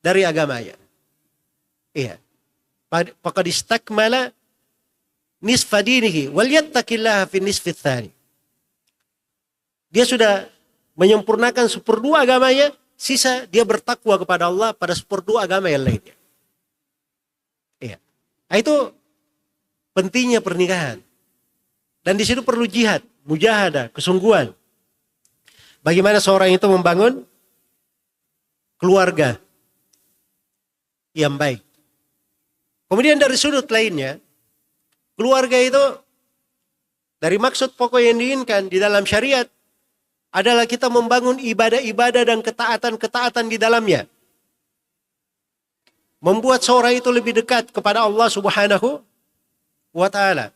dari agamanya. Iya. Faqad istakmala nisfa dinihi wal yattaqillaha fi nisfi tsani. Dia sudah menyempurnakan 1/2 agamanya, sisa dia bertakwa kepada Allah pada 1/2 agama yang lainnya. Iya. Nah, itu pentingnya pernikahan. Dan di situ perlu jihad, mujahadah, kesungguhan. Bagaimana seorang itu membangun keluarga yang baik. Kemudian dari sudut lainnya, keluarga itu dari maksud pokok yang diinginkan di dalam syariat adalah kita membangun ibadah-ibadah dan ketaatan-ketaatan di dalamnya. Membuat seorang itu lebih dekat kepada Allah Subhanahu wa ta'ala.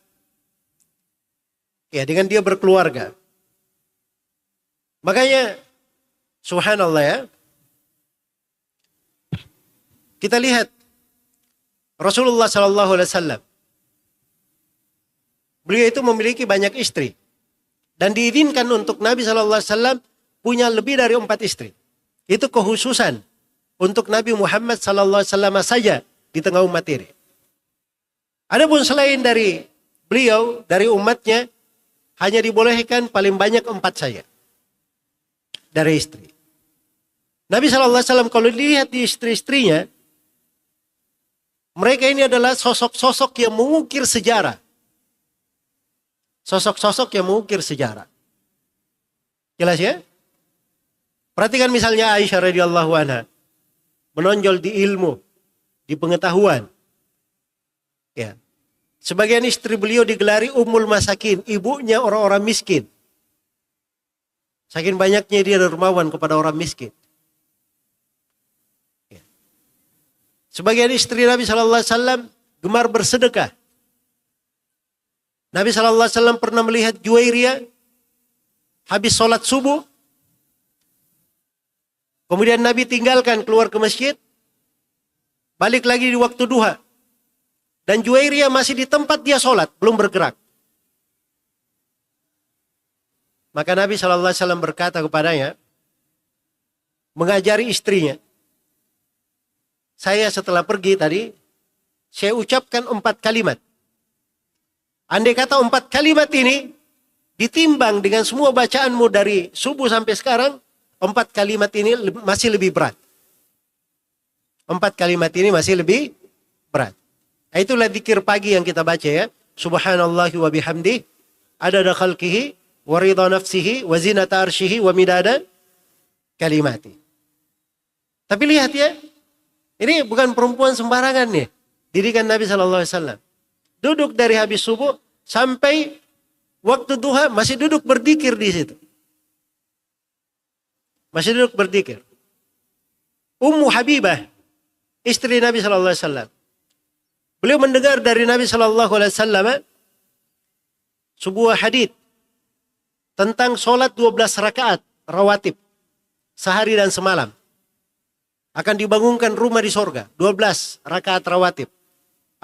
Ya, dengan dia berkeluarga. Makanya subhanallah ya. Kita lihat Rasulullah SAW. Beliau itu memiliki banyak istri. Dan diizinkan untuk Nabi SAW punya lebih dari 4 istri. Itu kekhususan untuk Nabi Muhammad SAW saja di tengah umat ini. Adapun selain dari beliau, dari umatnya, hanya dibolehkan paling banyak 4 saja. Dari istri. Nabi SAW kalau dilihat di istri-istrinya, mereka ini adalah sosok-sosok yang mengukir sejarah. Sosok-sosok yang mengukir sejarah. Jelas ya? Perhatikan misalnya Aisyah radhiyallahu anha. Menonjol di ilmu, di pengetahuan. Ya. Sebagian istri beliau digelari Ummul Masakin, ibunya orang-orang miskin. Saking banyaknya dia dermawan kepada orang miskin. Ya. Sebagian istri Nabi SAW gemar bersedekah. Nabi SAW pernah melihat Juwairiyah habis sholat subuh. Kemudian Nabi tinggalkan keluar ke masjid. Balik lagi di waktu duha. Dan Juwairiyah masih di tempat dia sholat, belum bergerak. Maka Nabi SAW berkata kepadanya, mengajari istrinya, saya setelah pergi tadi, saya ucapkan 4 kalimat. Andai kata 4 kalimat ini ditimbang dengan semua bacaanmu dari subuh sampai sekarang, 4 kalimat ini masih lebih berat. 4 kalimat ini masih lebih berat. Nah, itulah zikir pagi yang kita baca ya. Subhanallahi wa bihamdi adada khalqihi wa ridha nafsihi wa zinata arsyihi wa midada kalimati. Tapi lihat ya, ini bukan perempuan sembarangan nih. Didikan Nabi SAW. Duduk dari habis subuh sampai waktu duha masih duduk berzikir di situ. Masih duduk berzikir. Ummu Habibah, istri Nabi SAW. Beliau mendengar dari Nabi SAW sebuah hadits tentang sholat 12 rakaat rawatib sehari dan semalam. Akan dibangunkan rumah di sorga. 12 rakaat rawatib.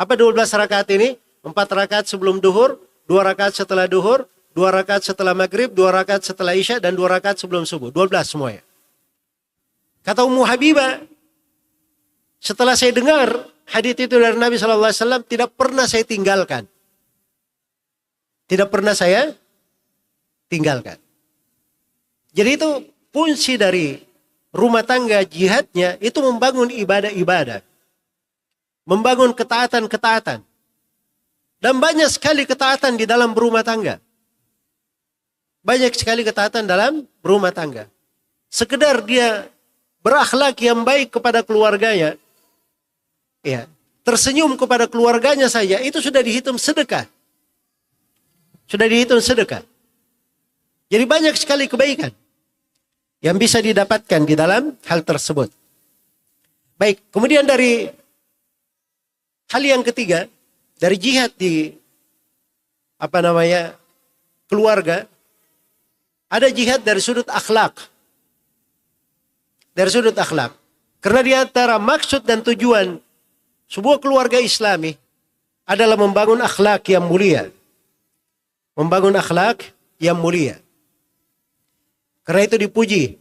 Apa 12 rakaat ini? 4 rakaat sebelum duhur, 2 rakaat setelah duhur, 2 rakaat setelah maghrib, 2 rakaat setelah isya, dan 2 rakaat sebelum subuh. 12 semuanya. Kata Ummu Habibah, setelah saya dengar hadits itu dari Nabi SAW, tidak pernah saya tinggalkan. Tidak pernah saya tinggalkan. Jadi itu fungsi dari rumah tangga jihadnya itu membangun ibadah-ibadah. Membangun ketaatan-ketaatan. Dan banyak sekali ketaatan di dalam berumah tangga. Banyak sekali ketaatan dalam berumah tangga. Sekedar dia berakhlak yang baik kepada keluarganya. Ya, tersenyum kepada keluarganya saja, itu sudah dihitung sedekah. Sudah dihitung sedekah. Jadi banyak sekali kebaikan yang bisa didapatkan di dalam hal tersebut. Baik, kemudian dari hal yang ketiga, dari jihad di keluarga, ada jihad dari sudut akhlak. Dari sudut akhlak. Karena di antara maksud dan tujuan sebuah keluarga Islami adalah membangun akhlak yang mulia. Membangun akhlak yang mulia. Karena itu dipuji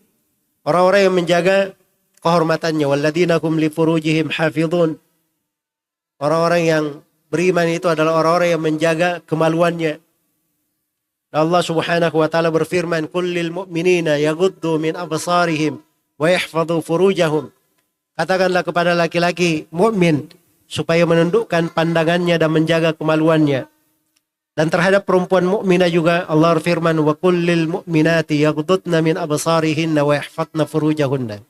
orang-orang yang menjaga kehormatannya. Walladzina hum li furujihim hafizun. Orang-orang yang beriman itu adalah orang-orang yang menjaga kemaluannya. Allah Subhanahu wa taala berfirman, "Kullil mu'minina yaghuddu min absarihim wa yahfadhu furujahum." Katakanlah kepada laki-laki mukmin supaya menundukkan pandangannya dan menjaga kemaluannya. Dan terhadap perempuan mukminah juga Allah berfirman, "Wa kullil mu'minati yaghuddna min absarihinna wa yahfadna furujahunna."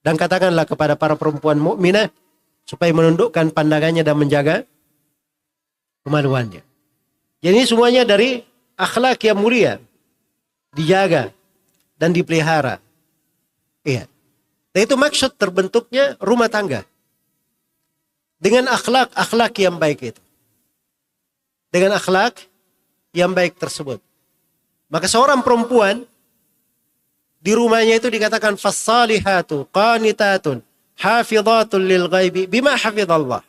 Dan katakanlah kepada para perempuan mukminah supaya menundukkan pandangannya dan menjaga kemaluannya. Jadi semuanya dari akhlak yang mulia, dijaga dan dipelihara. Iya. Dan itu maksud terbentuknya rumah tangga. Dengan akhlak yang baik itu. Dengan akhlak yang baik tersebut. Maka seorang perempuan di rumahnya itu dikatakan fassalihatu qanitatun hafizatun lil ghaibi bima hafizallah.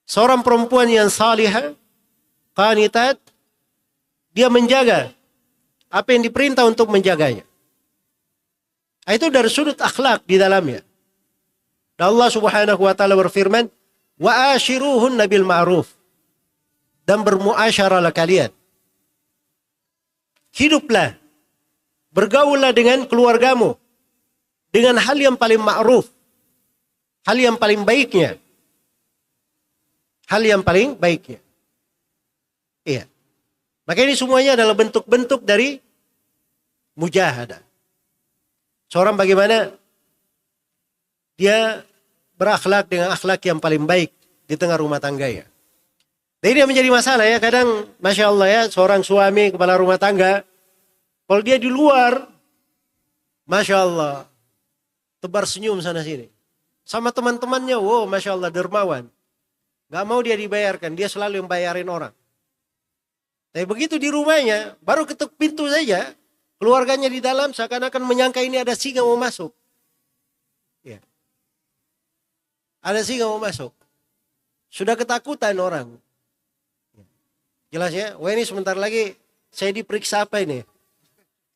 Seorang perempuan yang salihah, qanitat, dia menjaga apa yang diperintah untuk menjaganya. Itu dari sudut akhlak di dalamnya. Dan Allah Subhanahu wa taala berfirman, "Wa ashiruhunna bil ma'ruf." Dan bermuasyarahlah kalian. Hiduplah, bergaullah dengan keluargamu dengan hal yang paling ma'ruf, hal yang paling baiknya. Hal yang paling baiknya. Iya. Maka ini semuanya adalah bentuk-bentuk dari mujahadah. Seorang bagaimana dia berakhlak dengan akhlak yang paling baik di tengah rumah tangganya. Dan ini yang menjadi masalah ya. Kadang Masya Allah ya, seorang suami kepala rumah tangga, kalau dia di luar, Masya Allah, tebar senyum sana sini. Sama teman-temannya, wow Masya Allah dermawan. Gak mau dia dibayarkan, dia selalu yang bayarin orang. Tapi begitu di rumahnya, baru ketuk pintu saja, keluarganya di dalam seakan-akan menyangka ini ada singa mau masuk. Ya. Ada singa mau masuk. Sudah ketakutan orang. Jelas ya, wah ini sebentar lagi saya diperiksa apa ini?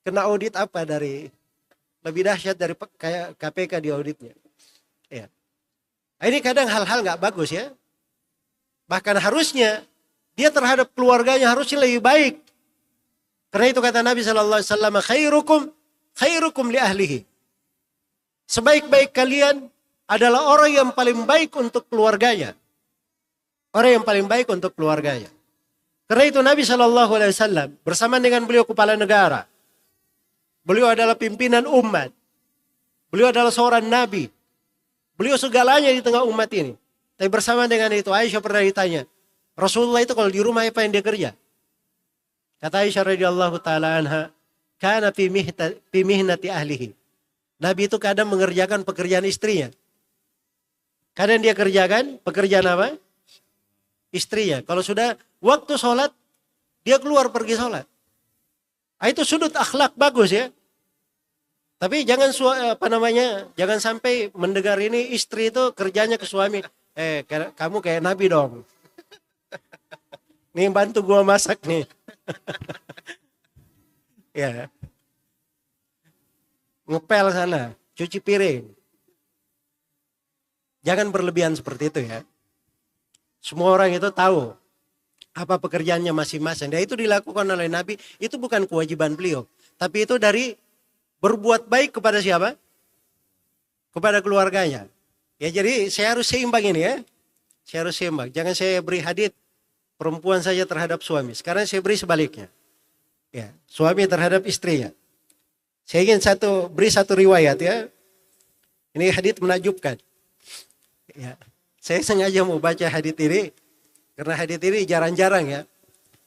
Kena audit apa dari, lebih dahsyat dari kayak KPK di auditnya. Ya. Ini kadang hal-hal gak bagus ya. Bahkan harusnya dia terhadap keluarganya harusnya lebih baik. Karena itu kata Nabi SAW, khairukum li ahlihi. Sebaik-baik kalian adalah orang yang paling baik untuk keluarganya. Orang yang paling baik untuk keluarganya. Karena itu Nabi SAW bersama dengan beliau kepala negara. Beliau adalah pimpinan umat. Beliau adalah seorang nabi. Beliau segalanya di tengah umat ini. Tapi bersama dengan itu Aisyah pernah ditanya, Rasulullah itu kalau di rumah apa yang dia kerja? Kata Aisyah radhiyallahu taala anha, kana fi mihnati ahlihi. Nabi itu kadang mengerjakan pekerjaan istrinya. Kadang dia kerjakan pekerjaan apa? Istrinya. Kalau sudah waktu sholat, dia keluar pergi sholat. Itu sudut akhlak bagus ya. Tapi jangan jangan sampai mendengar ini istri itu kerjanya ke suami. Kamu kayak Nabi dong. Nih bantu gua masak nih. Ya. Ngepel sana, cuci piring. Jangan berlebihan seperti itu ya. Semua orang itu tahu apa pekerjaannya masing-masing. Dan itu dilakukan oleh Nabi, itu bukan kewajiban beliau. Tapi itu dari berbuat baik kepada siapa? Kepada keluarganya. Ya jadi saya harus seimbang ini ya. Saya harus seimbang. Jangan saya beri hadits perempuan saja terhadap suami. Sekarang saya beri sebaliknya. Ya, suami terhadap istrinya. Saya ingin beri satu riwayat ya. Ini hadits menakjubkan. Ya, saya sengaja mau baca hadits ini karena hadits ini jarang-jarang ya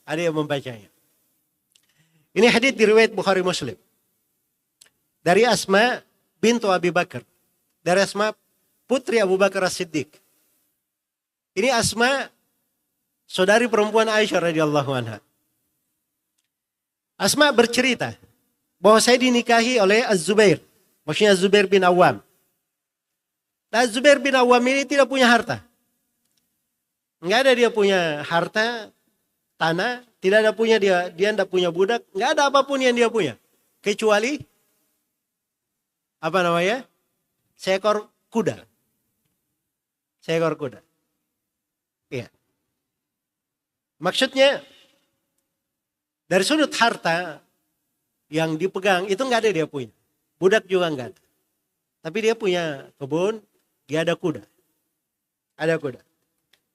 ada yang membacanya. Ini hadits diriwayat Bukhari Muslim. Dari Asma bintu Abi Bakar. Dari Asma putri Abu Bakar As-Siddiq. Ini Asma saudari perempuan Aisyah radhiyallahu anha. Asma bercerita bahwa saya dinikahi oleh Az-Zubair. Maksudnya Az-Zubair bin Awam. Nah, Az-Zubair bin Awam ini tidak punya harta. Enggak ada dia punya harta, tanah, tidak ada punya dia tidak punya budak, enggak ada apapun yang dia punya. Kecuali seekor kuda. Seekor kuda. Iya. Maksudnya dari sudut harta yang dipegang itu enggak ada dia punya. Budak juga enggak ada. Tapi dia punya kebun, dia ada kuda. Ada kuda.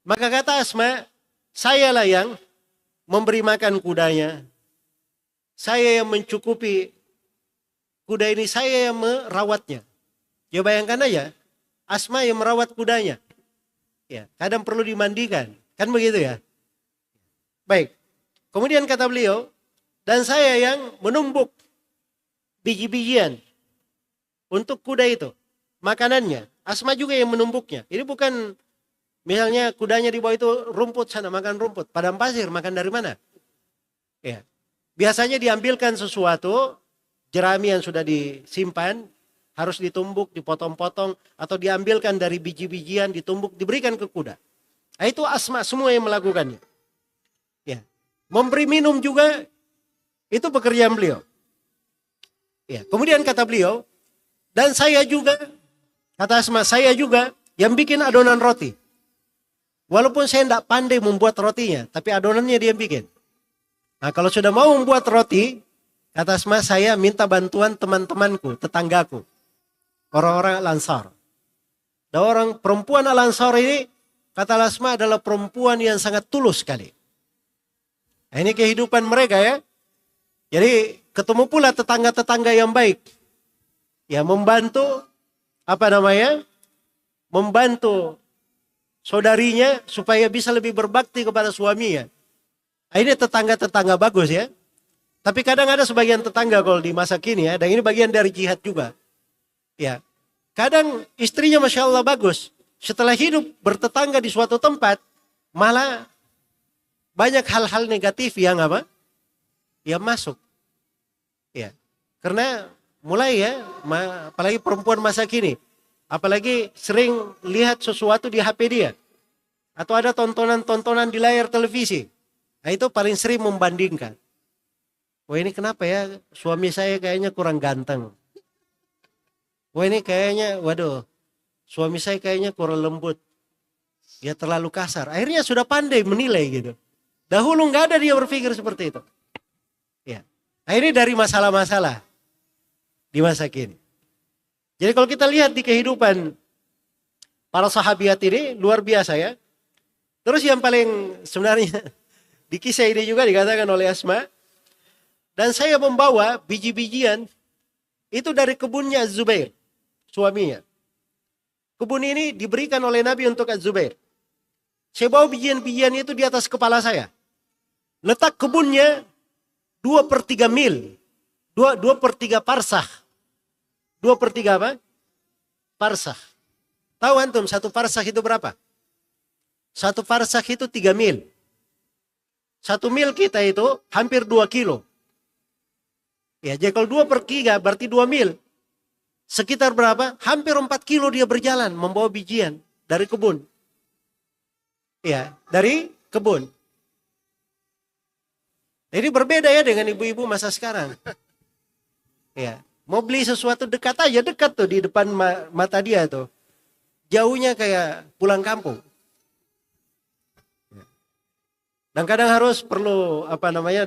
Maka kata Asma, sayalah yang memberi makan kudanya. Saya yang mencukupi kuda ini, saya yang merawatnya. Ya bayangkan aja, Asma yang merawat kudanya. Ya, kadang perlu dimandikan. Kan begitu ya? Baik. Kemudian kata beliau, dan saya yang menumbuk biji-bijian untuk kuda itu. Makanannya. Asma juga yang menumbuknya. Ini bukan misalnya kudanya di bawah itu rumput sana, makan rumput. Padang pasir, makan dari mana? Ya. Biasanya diambilkan sesuatu, jerami yang sudah disimpan, harus ditumbuk, dipotong-potong, atau diambilkan dari biji-bijian, ditumbuk, diberikan ke kuda. Nah, itu Asma semua yang melakukannya. Ya. Memberi minum juga, itu pekerjaan beliau. Ya. Kemudian kata beliau, dan saya juga, kata Asma, saya juga yang bikin adonan roti. Walaupun saya tidak pandai membuat rotinya, tapi adonannya dia bikin. Nah, kalau sudah mau membuat roti, kata Asma, saya minta bantuan teman-temanku, tetanggaku. Orang-orang Al-Ansar. Dan orang perempuan Al-Ansar ini, kata Asma, adalah perempuan yang sangat tulus sekali. Nah, ini kehidupan mereka ya. Jadi ketemu pula tetangga-tetangga yang baik. Ya membantu, membantu saudarinya supaya bisa lebih berbakti kepada suaminya. Nah, ini tetangga-tetangga bagus ya. Tapi kadang ada sebagian tetangga kalau di masa kini ya, dan ini bagian dari jihad juga. Ya, kadang istrinya Masya Allah bagus. Setelah hidup bertetangga di suatu tempat, malah banyak hal-hal negatif yang yang masuk. Ya, karena mulai ya, apalagi perempuan masa kini, apalagi sering lihat sesuatu di HP dia, atau ada tontonan-tontonan di layar televisi. Nah, itu paling sering membandingkan. Wah, ini kenapa ya suami saya kayaknya kurang ganteng. Wah, ini kayaknya, suami saya kayaknya kurang lembut. Ya terlalu kasar. Akhirnya sudah pandai menilai gitu. Dahulu nggak ada dia berpikir seperti itu. Ya. Nah, ini dari masalah-masalah di masa kini. Jadi kalau kita lihat di kehidupan para sahabiat ini luar biasa ya. Terus yang paling sebenarnya di kisah ini juga dikatakan oleh Asma, dan saya membawa biji-bijian itu dari kebunnya Az-Zubair, suaminya. Kebun ini diberikan oleh Nabi untuk Az-Zubair. Saya bawa bijian-bijian itu di atas kepala saya. Letak kebunnya 2/3 mil. 2/3 parsah. 2/3 apa? Parsah. Tahu antum satu parsah itu berapa? Satu parsah itu 3 mil. 1 mil kita itu hampir 2 kilo. Ya, jadi kalau 2/3 berarti 2 mil. Sekitar berapa? Hampir 4 kilo dia berjalan membawa bijian dari kebun. Ya, dari kebun. Jadi berbeda ya dengan ibu-ibu masa sekarang. Ya, mau beli sesuatu dekat aja, dekat tuh di depan mata dia tuh. Jauhnya kayak pulang kampung. Dan kadang harus perlu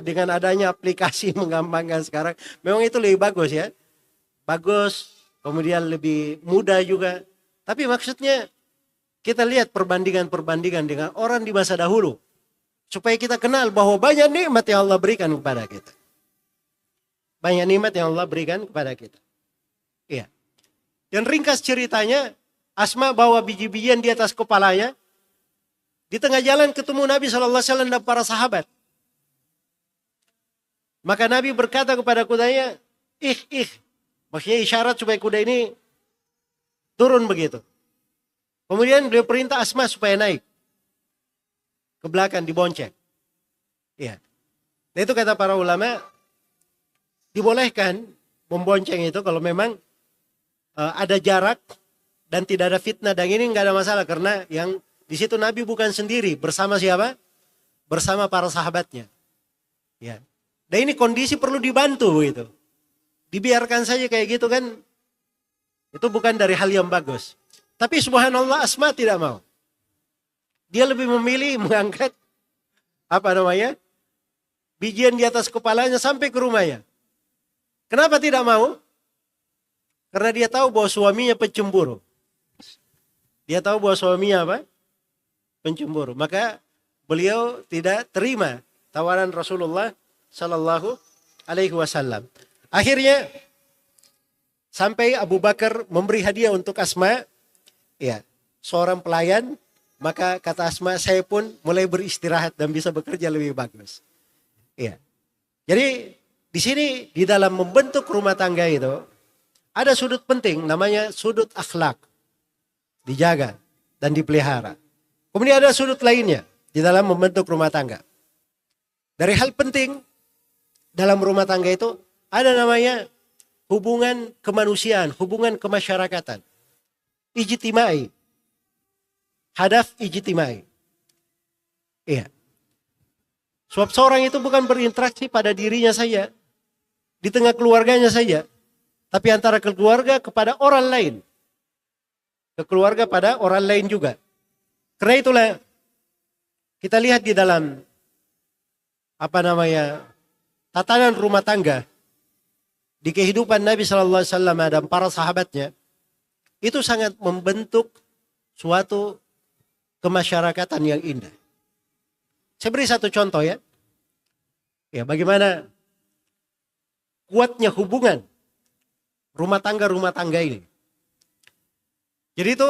dengan adanya aplikasi menggampangkan sekarang. Memang itu lebih bagus ya. Bagus, kemudian lebih mudah juga. Tapi maksudnya kita lihat perbandingan-perbandingan dengan orang di masa dahulu. Supaya kita kenal bahwa banyak nikmat yang Allah berikan kepada kita. Banyak nikmat yang Allah berikan kepada kita. Iya. Dan ringkas ceritanya, Asma bawa biji-bijian di atas kepalanya. Di tengah jalan ketemu Nabi SAW dan para sahabat. Maka Nabi berkata kepada kudanya, ih. Maksudnya isyarat supaya kuda ini turun begitu. Kemudian beliau perintah Asma supaya naik. Ke belakang dibonceng. Ya. Nah itu kata para ulama, dibolehkan membonceng itu kalau memang ada jarak dan tidak ada fitnah. Dan ini nggak ada masalah karena yang di situ Nabi bukan sendiri, bersama siapa? Bersama para sahabatnya. Ya. Dan ini kondisi perlu dibantu gitu. Dibiarkan saja kayak gitu kan, itu bukan dari hal yang bagus. Tapi subhanallah Asma tidak mau. Dia lebih memilih mengangkat bijian di atas kepalanya sampai ke rumahnya. Kenapa tidak mau? Karena dia tahu bahwa suaminya pencemburu. Dia tahu bahwa suaminya pencemburu. Maka beliau tidak terima tawaran Rasulullah Sallallahu Alaihi Wasallam. Akhirnya sampai Abu Bakar memberi hadiah untuk Asma, ya, seorang pelayan. Maka kata Asma, saya pun mulai beristirahat dan bisa bekerja lebih bagus. Ya. Jadi di sini di dalam membentuk rumah tangga itu ada sudut penting namanya sudut akhlak, dijaga dan dipelihara. Kemudian ada sudut lainnya di dalam membentuk rumah tangga. Dari hal penting dalam rumah tangga itu ada namanya hubungan kemanusiaan, hubungan kemasyarakatan. Ijtimai. Hadaf ijtimai. Iya. Sebab seorang itu bukan berinteraksi pada dirinya saja, di tengah keluarganya saja, tapi antara keluarga kepada orang lain. Ke keluarga pada orang lain juga. Karena itulah kita lihat di dalam tatanan rumah tangga di kehidupan Nabi Sallallahu Alaihi Wasallam dan para sahabatnya itu sangat membentuk suatu kemasyarakatan yang indah. Saya beri satu contoh ya. Ya, bagaimana kuatnya hubungan rumah tangga ini. Jadi itu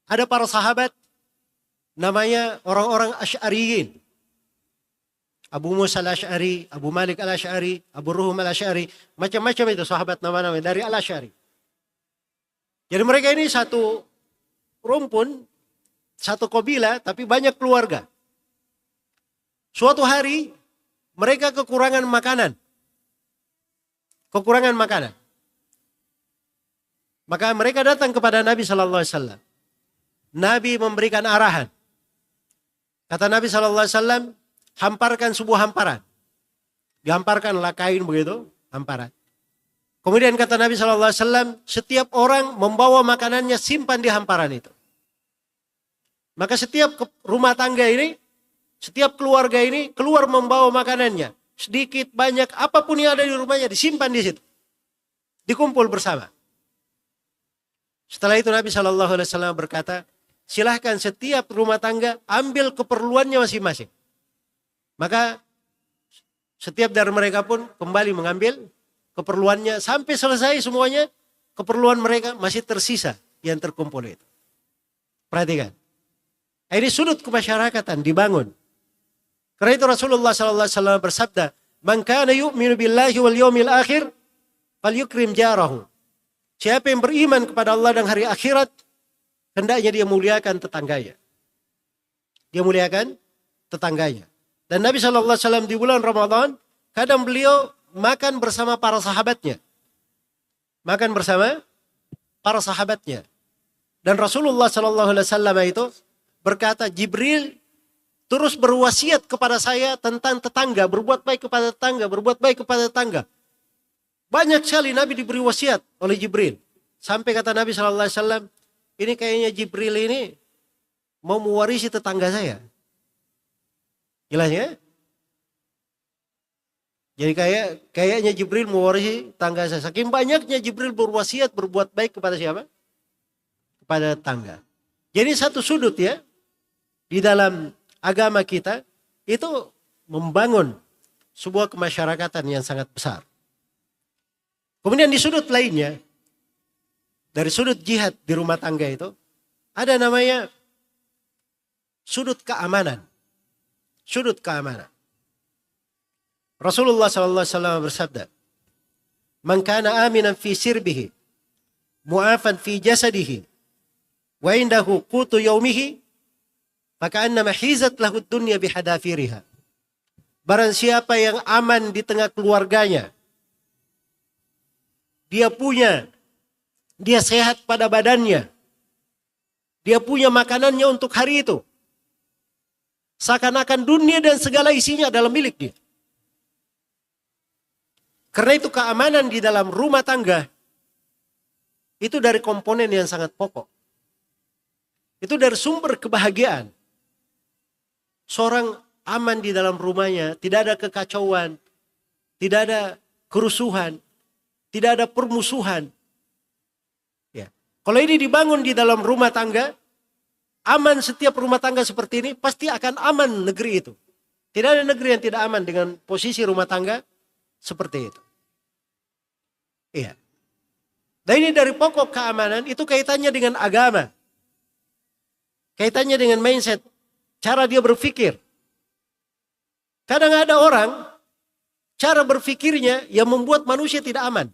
ada para sahabat namanya orang-orang Asy'ariyin. Abu Musa al-Asy'ari, Abu Malik al-Asy'ari, Abu Ruhum al-Asy'ari, macam-macam itu sahabat nama-nama dari al-Asy'ari. Jadi mereka ini satu rumpun, satu kabilah tapi banyak keluarga. Suatu hari mereka kekurangan makanan. Maka mereka datang kepada Nabi Sallallahu Alaihi Wasallam. Nabi memberikan arahan. Kata Nabi Sallallahu Alaihi Wasallam, hamparkan sebuah hamparan. Dihamparkanlah kain begitu, hamparan. Kemudian kata Nabi Sallallahu Alaihi Wasallam, setiap orang membawa makanannya simpan di hamparan itu. Maka setiap rumah tangga ini, setiap keluarga ini keluar membawa makanannya. Sedikit, banyak, apapun yang ada di rumahnya disimpan di situ. Dikumpul bersama. Setelah itu Nabi SAW berkata, silahkan setiap rumah tangga ambil keperluannya masing-masing. Maka setiap dari mereka pun kembali mengambil keperluannya sampai selesai semuanya. Keperluan mereka masih tersisa yang terkumpul itu. Perhatikan. Ini sudut kemasyarakatan dibangun. Karena itu Rasulullah SAW bersabda, "Man kana yu'minu billahi wal yawmil akhir, falyukrim jarahu." Siapa yang beriman kepada Allah dan hari akhirat, hendaknya dia muliakan tetangganya. Dia muliakan tetangganya. Dan Nabi SAW di bulan Ramadan, kadang beliau makan bersama para sahabatnya. Makan bersama para sahabatnya. Dan Rasulullah SAW itu berkata, Jibril terus berwasiat kepada saya tentang tetangga, berbuat baik kepada tetangga, berbuat baik kepada tetangga. Banyak sekali Nabi diberi wasiat oleh Jibril. Sampai kata Nabi SAW, ini kayaknya Jibril ini mau mewarisi tetangga saya. Jelas ya? Jadi kayaknya Jibril mewarisi tetangga saya. Saking banyaknya Jibril berwasiat berbuat baik kepada siapa? Kepada tetangga. Jadi satu sudut ya, di dalam agama kita, itu membangun sebuah kemasyarakatan yang sangat besar. Kemudian di sudut lainnya, dari sudut jihad di rumah tangga itu, ada namanya sudut keamanan. Sudut keamanan. Rasulullah SAW bersabda, "Man kana aminan fi sirbihi, mu'afan fi jasadihi, wa indahu qutu yaumihi, maka annama hizat lahu dunya bihadafiriha." Barang siapa yang aman di tengah keluarganya, dia sehat pada badannya, dia punya makanannya untuk hari itu, seakan-akan dunia dan segala isinya adalah milik dia. Karena itu keamanan di dalam rumah tangga itu dari komponen yang sangat pokok. Itu dari sumber kebahagiaan. Seorang aman di dalam rumahnya, tidak ada kekacauan, tidak ada kerusuhan, tidak ada permusuhan. Ya. Kalau ini dibangun di dalam rumah tangga, aman setiap rumah tangga seperti ini, pasti akan aman negeri itu. Tidak ada negeri yang tidak aman dengan posisi rumah tangga seperti itu. Iya. Dan ini dari pokok keamanan, itu kaitannya dengan agama. Kaitannya dengan mindset, cara dia berpikir. Kadang ada orang, cara berpikirnya yang membuat manusia tidak aman.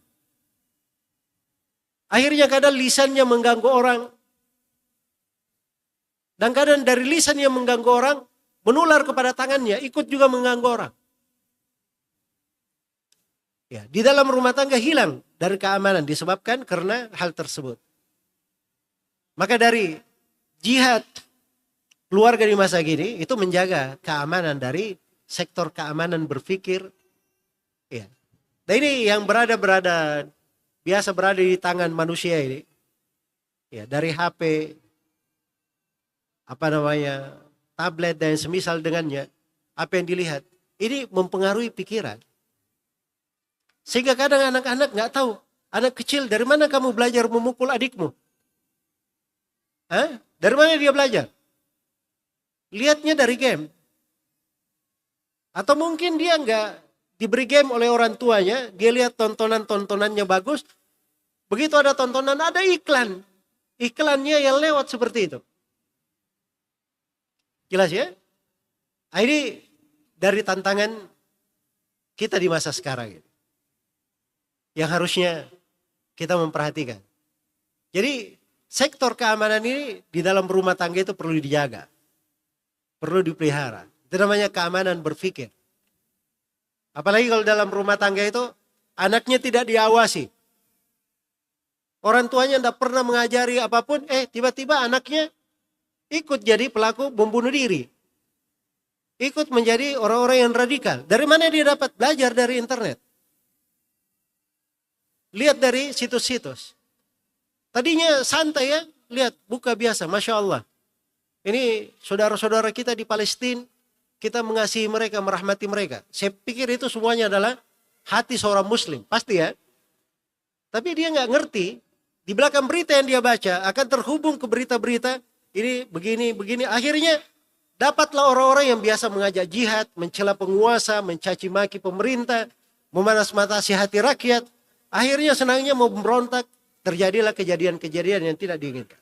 Akhirnya kadang lisannya mengganggu orang. Dan kadang dari lisan yang mengganggu orang, menular kepada tangannya, ikut juga mengganggu orang. Ya, di dalam rumah tangga hilang dari keamanan disebabkan karena hal tersebut. Maka dari jihad keluarga di masa gini, itu menjaga keamanan dari sektor keamanan berpikir. Ya. Dan ini yang biasa berada di tangan manusia ini, ya, dari HP, tablet dan semisal dengannya, apa yang dilihat, ini mempengaruhi pikiran. Sehingga kadang anak-anak nggak tahu, anak kecil, dari mana kamu belajar memukul adikmu? Hah? Dari mana dia belajar? Lihatnya dari game. Atau mungkin dia nggak diberi game oleh orang tuanya, dia lihat tontonannya bagus. Begitu ada tontonan, ada iklan. Iklannya yang lewat seperti itu. Jelas ya? Ini dari tantangan kita di masa sekarang. Yang harusnya kita memperhatikan. Jadi sektor keamanan ini di dalam rumah tangga itu perlu dijaga. Perlu dipelihara. Itu namanya keamanan berpikir. Apalagi kalau dalam rumah tangga itu anaknya tidak diawasi. Orang tuanya tidak pernah mengajari apapun, tiba-tiba anaknya ikut jadi pelaku membunuh diri. Ikut menjadi orang-orang yang radikal. Dari mana dia dapat? Belajar dari internet. Lihat dari situs-situs. Tadinya santai ya, lihat buka biasa, Masya Allah. Ini saudara-saudara kita di Palestina, kita mengasihi mereka, merahmati mereka. Saya pikir itu semuanya adalah hati seorang muslim, pasti ya. Tapi dia nggak ngerti di belakang berita yang dia baca akan terhubung ke berita-berita ini begini. Akhirnya dapatlah orang-orang yang biasa mengajak jihad, mencela penguasa, mencaci maki pemerintah, memanas-matasi hati rakyat. Akhirnya senangnya mau memberontak, terjadilah kejadian-kejadian yang tidak diinginkan.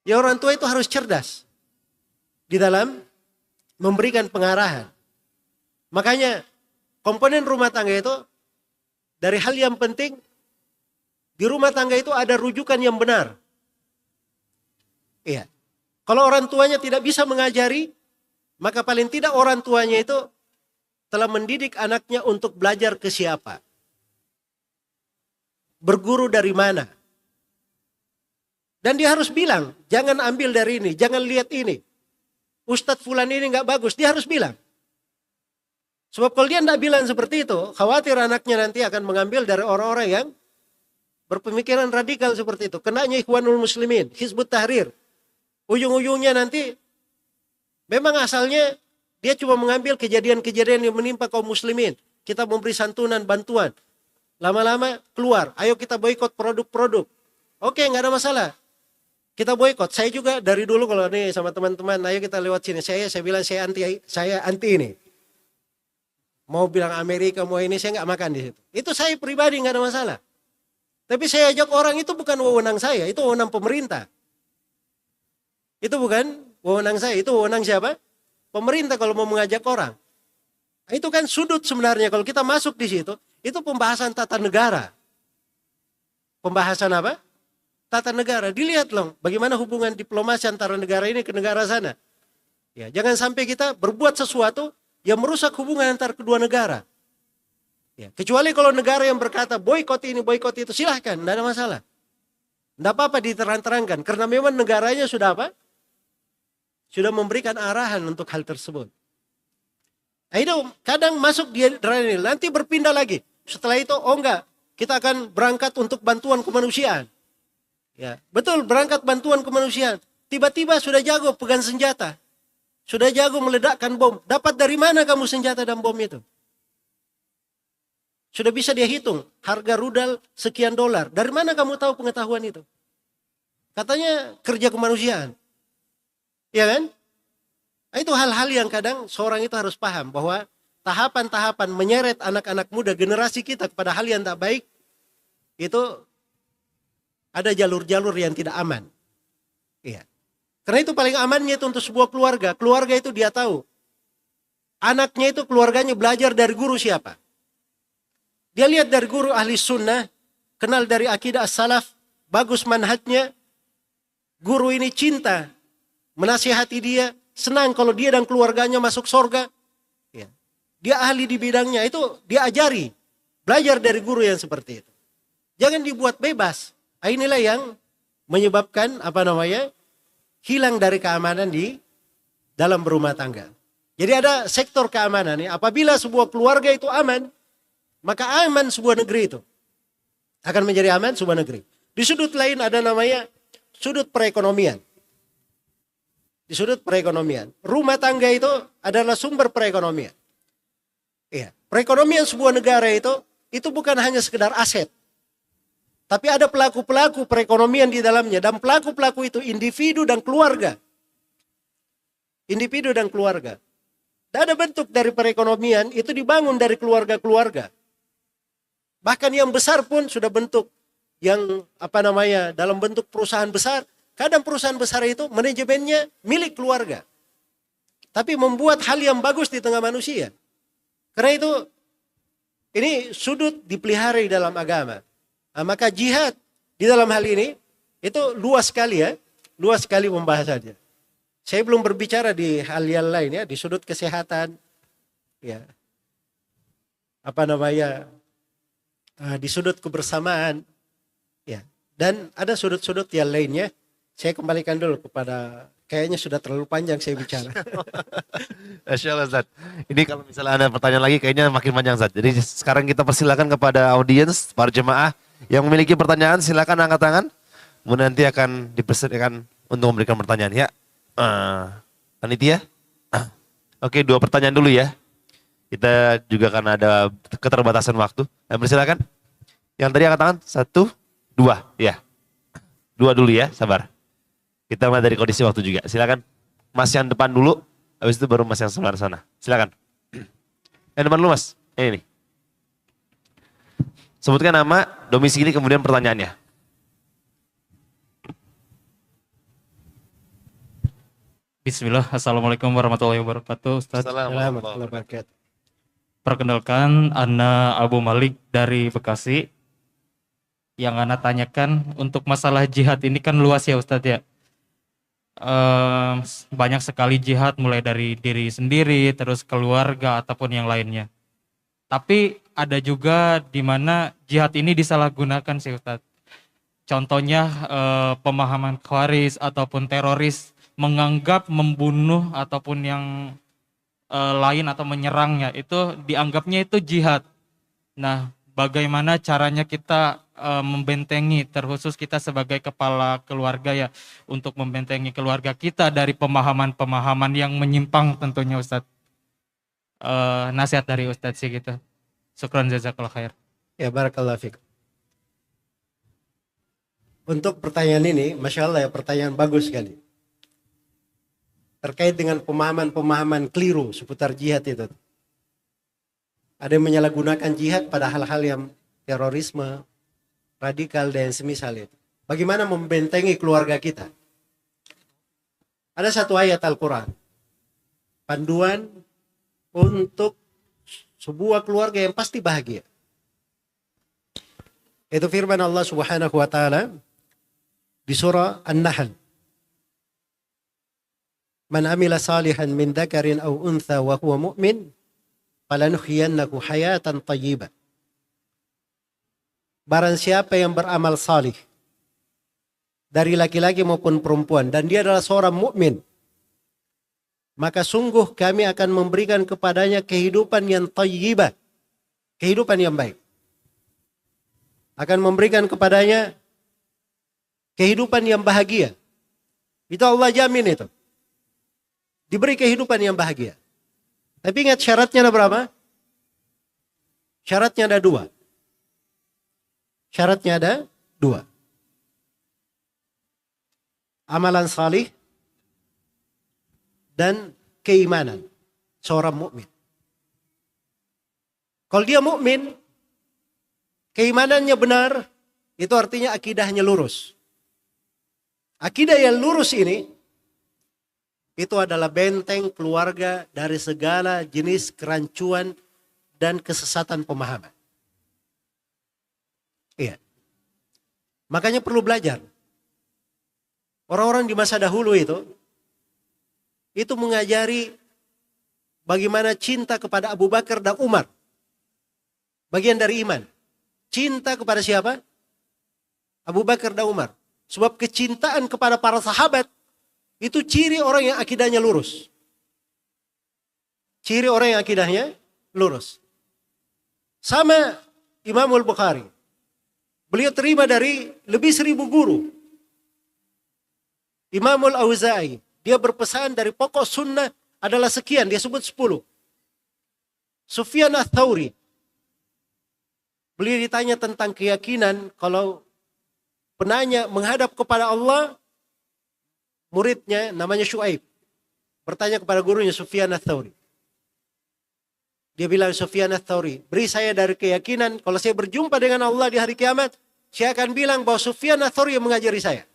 Ya orang tua itu harus cerdas di dalam memberikan pengarahan. Makanya komponen rumah tangga itu dari hal yang penting, di rumah tangga itu ada rujukan yang benar. Iya. Kalau orang tuanya tidak bisa mengajari, maka paling tidak orang tuanya itu telah mendidik anaknya untuk belajar ke siapa. Berguru dari mana. Dan dia harus bilang, jangan ambil dari ini, jangan lihat ini. Ustadz fulan ini nggak bagus, dia harus bilang. Sebab kalau dia tidak bilang seperti itu, khawatir anaknya nanti akan mengambil dari orang-orang yang berpemikiran radikal seperti itu. Kenanya Ikhwanul Muslimin, Hizbut Tahrir. Ujung-ujungnya nanti memang asalnya dia cuma mengambil kejadian-kejadian yang menimpa kaum muslimin. Kita memberi santunan, bantuan. Lama-lama keluar, ayo kita boikot produk-produk. Oke, nggak ada masalah. Kita boikot. Saya juga dari dulu kalau nih sama teman-teman, ayo kita lewat sini. Saya bilang saya anti ini. Mau bilang Amerika, mau ini, saya nggak makan di situ. Itu saya pribadi nggak ada masalah. Tapi saya ajak orang itu bukan wewenang saya, itu wewenang pemerintah. Itu bukan wewenang saya, itu wewenang siapa? Pemerintah kalau mau mengajak orang. Nah, itu kan sudut sebenarnya kalau kita masuk di situ, itu pembahasan tata negara. Pembahasan apa? Tata negara. Dilihat loh bagaimana hubungan diplomasi antara negara ini ke negara sana. Ya, jangan sampai kita berbuat sesuatu yang merusak hubungan antar kedua negara. Ya, kecuali kalau negara yang berkata boikot ini, boikot itu, silahkan, tidak ada masalah. Tidak apa-apa diterang-terangkan, karena memang negaranya sudah apa? Sudah memberikan arahan untuk hal tersebut. Nah, itu kadang masuk di ranah, nanti berpindah lagi. Setelah itu, oh enggak, kita akan berangkat untuk bantuan kemanusiaan. Ya, betul, berangkat bantuan kemanusiaan. Tiba-tiba sudah jago pegang senjata. Sudah jago meledakkan bom. Dapat dari mana kamu senjata dan bom itu? Sudah bisa dia hitung. Harga rudal sekian dolar. Dari mana kamu tahu pengetahuan itu? Katanya kerja kemanusiaan. Ya kan? Nah, itu hal-hal yang kadang seorang itu harus paham. Bahwa tahapan-tahapan menyeret anak-anak muda generasi kita kepada hal yang tak baik. Itu ada jalur-jalur yang tidak aman. Iya. Karena itu paling amannya itu untuk sebuah keluarga. Keluarga itu dia tahu. Anaknya itu keluarganya belajar dari guru siapa. Dia lihat dari guru ahli sunnah. Kenal dari akidah as-salaf. Bagus manhajnya. Guru ini cinta. Menasihati dia. Senang kalau dia dan keluarganya masuk surga. Ya. Dia ahli di bidangnya. Itu dia ajari. Belajar dari guru yang seperti itu. Jangan dibuat bebas. Inilah yang menyebabkan hilang dari keamanan di dalam berumah tangga. Jadi ada sektor keamanan. Apabila sebuah keluarga itu aman, maka aman sebuah negeri itu. Akan menjadi aman sebuah negeri. Di sudut lain ada namanya sudut perekonomian. Di sudut perekonomian. Rumah tangga itu adalah sumber perekonomian. Iya. Perekonomian sebuah negara itu bukan hanya sekedar aset. Tapi ada pelaku-pelaku perekonomian di dalamnya. Dan pelaku-pelaku itu individu dan keluarga. Individu dan keluarga. Dan ada bentuk dari perekonomian itu dibangun dari keluarga-keluarga. Bahkan yang besar pun sudah bentuk. Yang dalam bentuk perusahaan besar. Kadang perusahaan besar itu manajemennya milik keluarga. Tapi membuat hal yang bagus di tengah manusia. Karena itu ini sudut dipelihara di dalam agama. Nah, maka jihad di dalam hal ini itu luas sekali ya, luas sekali pembahasannya. Saya belum berbicara di hal yang lain ya, di sudut kesehatan, ya, di sudut kebersamaan, ya, dan ada sudut-sudut yang lainnya. Saya kembalikan dulu kepada, kayaknya sudah terlalu panjang saya bicara. Masya Allah, Zat. Ini kalau misalnya ada pertanyaan lagi kayaknya makin panjang, Zat. Jadi sekarang kita persilakan kepada audiens, para jemaah yang memiliki pertanyaan silakan angkat tangan. Kemudian nanti akan dipersilakan untuk memberikan pertanyaan ya. Panitia. Oke, 2 pertanyaan dulu ya. Kita juga karena ada keterbatasan waktu. Persilakan. Yang tadi angkat tangan 1, Dua, ya. Dua dulu ya, sabar. Kita mulai dari kondisi waktu juga. Silakan. Mas yang depan dulu, habis itu baru Mas yang sebelah sana. Silakan. Yang depan dulu Mas. Ini nih. Sebutkan nama, domisili, kemudian pertanyaannya. Bismillah, Assalamualaikum warahmatullahi wabarakatuh, Ustaz. Assalamualaikum warahmatullahi wabarakatuh. Perkenalkan, Ana Abu Malik dari Bekasi. Yang Ana tanyakan untuk masalah jihad ini kan luas ya Ustaz ya. Banyak sekali jihad mulai dari diri sendiri, terus keluarga ataupun yang lainnya. Tapi ada juga di mana jihad ini disalahgunakan sih Ustaz. Contohnya pemahaman khawarij ataupun teroris menganggap membunuh ataupun yang lain atau menyerangnya itu dianggapnya itu jihad. Nah, bagaimana caranya kita membentengi, terkhusus kita sebagai kepala keluarga ya, untuk membentengi keluarga kita dari pemahaman-pemahaman yang menyimpang tentunya Ustadz. Nasihat dari Ustadz sih gitu. Syukran jazakallah khair. Ya, barakallahu fiik. Untuk pertanyaan ini, Masya Allah ya, pertanyaan bagus sekali. Terkait dengan pemahaman-pemahaman keliru seputar jihad itu. Ada yang menyalahgunakan jihad pada hal-hal yang terorisme, radikal dan semisal itu. Bagaimana membentengi keluarga kita? Ada satu ayat Al-Quran. Panduan untuk sebuah keluarga yang pasti bahagia. Itu firman Allah Subhanahu wa taala di surah An-Nahl. Man amila salihan min dzakarin aw untha wa huwa mu'min falanuhyiyannahu hayatan thayyibah. Barang siapa yang beramal salih dari laki-laki maupun perempuan dan dia adalah seorang mukmin, maka sungguh kami akan memberikan kepadanya kehidupan yang thayyibah, kehidupan yang baik. Akan memberikan kepadanya kehidupan yang bahagia. Itu Allah jamin itu. Diberi kehidupan yang bahagia. Tapi ingat syaratnya ada berapa? Syaratnya ada dua. Syaratnya ada dua. Amalan salih dan keimanan seorang mukmin. Kalau dia mukmin, keimanannya benar, itu artinya akidahnya lurus. Akidah yang lurus ini, itu adalah benteng keluarga dari segala jenis kerancuan dan kesesatan pemahaman. Iya. Makanya perlu belajar. Orang-orang di masa dahulu itu mengajari bagaimana cinta kepada Abu Bakar dan Umar. Bagian dari iman. Cinta kepada siapa? Abu Bakar dan Umar. Sebab kecintaan kepada para sahabat itu ciri orang yang akidahnya lurus. Ciri orang yang akidahnya lurus. Sama Imam Al-Bukhari. Beliau terima dari lebih 1000 guru. Imam Al-Auza'i. Dia berpesan dari pokok sunnah adalah sekian. Dia sebut 10. Sufyan Ats-Tsauri. Beliau ditanya tentang keyakinan kalau penanya menghadap kepada Allah, muridnya namanya Syuaib bertanya kepada gurunya Sufyan Ats-Tsauri. Dia bilang, Sufyan Ats-Tsauri, beri saya dari keyakinan kalau saya berjumpa dengan Allah di hari kiamat, saya akan bilang bahwa Sufyan Ats-Tsauri yang mengajari saya.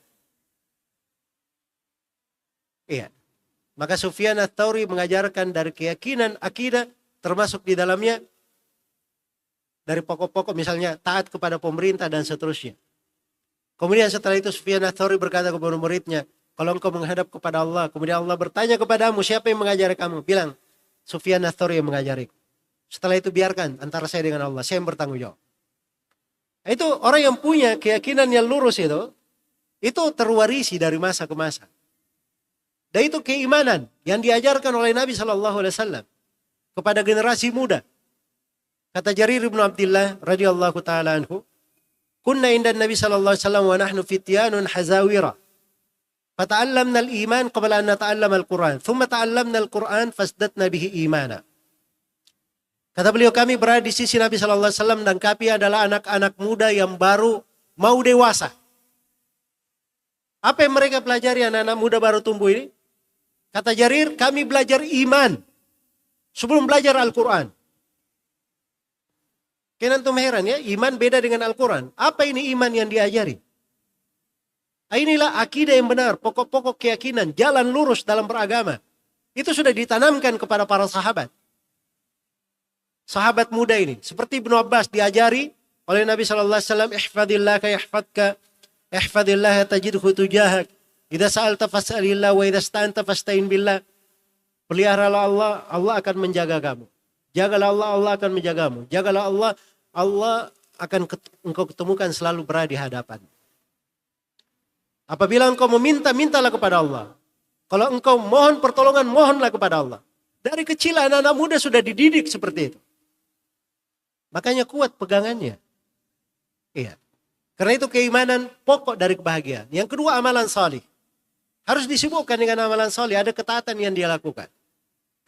Iya. Maka Sufyan Ats-Tsauri mengajarkan dari keyakinan akidah, termasuk di dalamnya dari pokok-pokok misalnya taat kepada pemerintah dan seterusnya. Kemudian setelah itu Sufyan Ats-Tsauri berkata kepada muridnya, kalau engkau menghadap kepada Allah, kemudian Allah bertanya kepadamu, siapa yang mengajari kamu? Bilang, Sufyan Ats-Tsauri yang mengajariku. Setelah itu biarkan antara saya dengan Allah, saya yang bertanggung jawab. Itu orang yang punya keyakinan yang lurus itu terwarisi dari masa ke masa. Dan itu keimanan yang diajarkan oleh Nabi SAW kepada generasi muda. Kata Jarir bin Abdullah radhiyallahu taala anhu, kunna inda Nabi sallallahu alaihi wasallam wa nahnu fityanun hazawira. Fata'allamna al-iman qabla an nata'allama al-Qur'an, thumma ta'allamna al-Qur'an fasdatna bihi imana. Kata beliau, kami berada di sisi Nabi sallallahu alaihi wasallam dan kami adalah anak-anak muda yang baru mau dewasa. Apa yang mereka pelajari anak-anak muda baru tumbuh ini? Kata Jarir, kami belajar iman sebelum belajar Al-Quran. Kalian antum heran ya, iman beda dengan Al-Quran. Apa ini iman yang diajari? Inilah akidah yang benar, pokok-pokok keyakinan, jalan lurus dalam beragama. Itu sudah ditanamkan kepada para sahabat. Sahabat muda ini, seperti Ibnu Abbas diajari oleh Nabi SAW, ihfadillah ka yahfadka, ihfadillah tajidhu tujahak. Idza sa'alta fas'alillah wa idza sta'anta fasta'in billah. Peliharalah Allah, Allah akan menjaga kamu. Jagalah Allah, Allah akan menjagamu. Jagalah Allah, Allah akan engkau ketemukan selalu berada di hadapan. Apabila engkau meminta, mintalah kepada Allah. Kalau engkau mohon pertolongan, mohonlah kepada Allah. Dari kecil anak-anak muda sudah dididik seperti itu. Makanya kuat pegangannya. Iya. Karena itu keimanan pokok dari kebahagiaan. Yang kedua, amalan salih. Harus disibukkan dengan amalan salih. Ada ketaatan yang dia lakukan.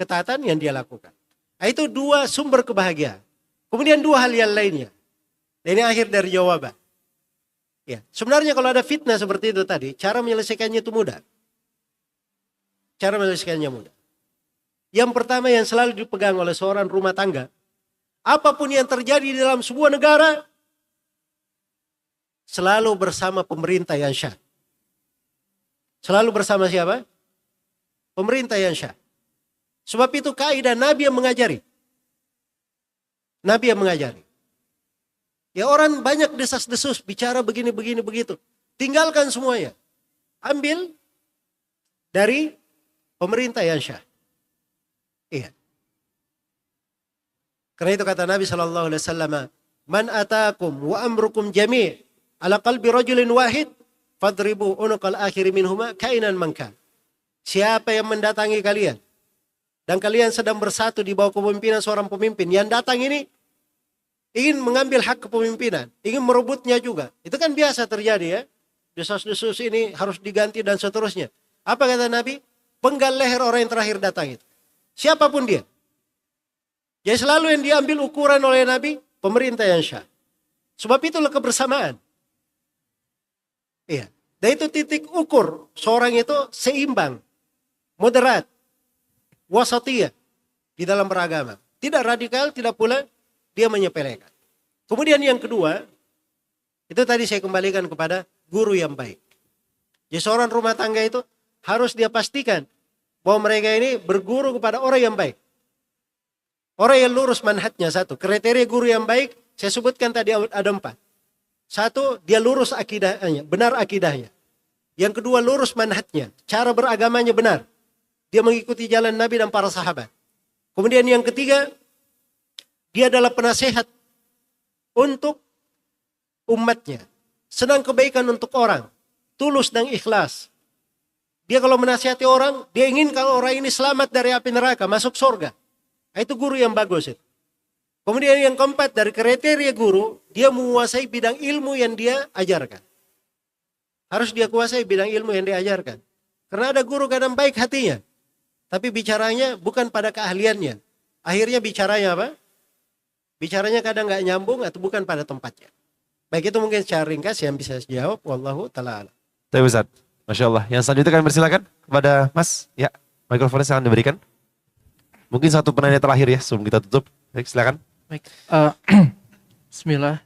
Ketaatan yang dia lakukan. Nah, itu dua sumber kebahagiaan. Kemudian dua hal yang lainnya. Dan ini akhir dari jawaban. Ya, sebenarnya kalau ada fitnah seperti itu tadi, cara menyelesaikannya itu mudah. Cara menyelesaikannya mudah. Yang pertama yang selalu dipegang oleh seorang rumah tangga, apapun yang terjadi di dalam sebuah negara, selalu bersama pemerintah yang syah. Selalu bersama siapa? Pemerintah yang syah. Sebab itu kaidah Nabi yang mengajari. Nabi yang mengajari. Ya orang banyak desas-desus, bicara begini-begini begitu. Tinggalkan semuanya. Ambil dari pemerintah yang syah. Iya. Karena itu kata Nabi SAW, Man atakum wa amrukum jami' ala qalbi rajulin wahid, fadribu unuqal akhiri minhuma kainan mankan. Siapa yang mendatangi kalian, dan kalian sedang bersatu di bawah kepemimpinan seorang pemimpin, yang datang ini ingin mengambil hak kepemimpinan, ingin merebutnya juga. Itu kan biasa terjadi ya. Desas-desus ini harus diganti dan seterusnya. Apa kata Nabi? Penggal leher orang yang terakhir datang itu. Siapapun dia. Jadi selalu yang diambil ukuran oleh Nabi, pemerintah yang syah. Sebab itulah kebersamaan. Iya. Dan itu titik ukur seorang itu seimbang, moderat, wasatiyah di dalam beragama. Tidak radikal, tidak pula dia menyepelekan. Kemudian yang kedua, itu tadi saya kembalikan kepada guru yang baik. Jadi seorang rumah tangga itu harus dia pastikan bahwa mereka ini berguru kepada orang yang baik. Orang yang lurus manhajnya satu. Kriteria guru yang baik, saya sebutkan tadi ada 4. Satu, dia lurus akidahnya, benar akidahnya. Yang kedua, lurus manhajnya, cara beragamanya benar. Dia mengikuti jalan Nabi dan para sahabat. Kemudian yang ketiga, dia adalah penasehat untuk umatnya. Senang kebaikan untuk orang. Tulus dan ikhlas. Dia kalau menasihati orang, dia ingin kalau orang ini selamat dari api neraka, masuk surga. Nah, itu guru yang bagus itu. Kemudian yang keempat, dari kriteria guru, dia menguasai bidang ilmu yang dia ajarkan. Harus dia kuasai bidang ilmu yang dia ajarkan. Karena ada guru kadang baik hatinya. Tapi bicaranya bukan pada keahliannya. Akhirnya bicaranya apa? Bicaranya kadang nggak nyambung atau bukan pada tempatnya. Baik, itu mungkin secara ringkas yang bisa saya jawab. Wallahu ta'ala. Tapi Ustaz, Masya Allah. Yang selanjutnya kami persilakan kepada Mas. Ya, mikrofonnya silahkan diberikan. Mungkin satu penanya terakhir ya sebelum kita tutup. Baik, silakan. Baik. Bismillah.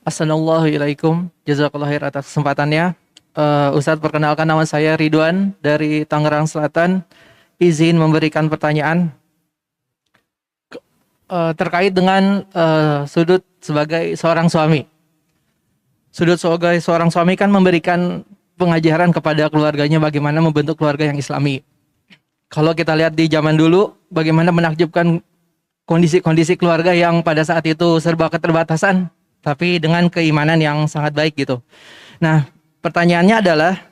Assalamualaikum. Jazakallah khair atas kesempatannya. Ustadz, perkenalkan, nama saya Ridwan dari Tangerang Selatan. Izin memberikan pertanyaan terkait dengan sudut sebagai seorang suami. Sudut sebagai seorang suami kan memberikan pengajaran kepada keluarganya bagaimana membentuk keluarga yang islami. Kalau kita lihat di zaman dulu, bagaimana menakjubkan kondisi-kondisi keluarga yang pada saat itu serba keterbatasan, tapi dengan keimanan yang sangat baik gitu. Nah, pertanyaannya adalah,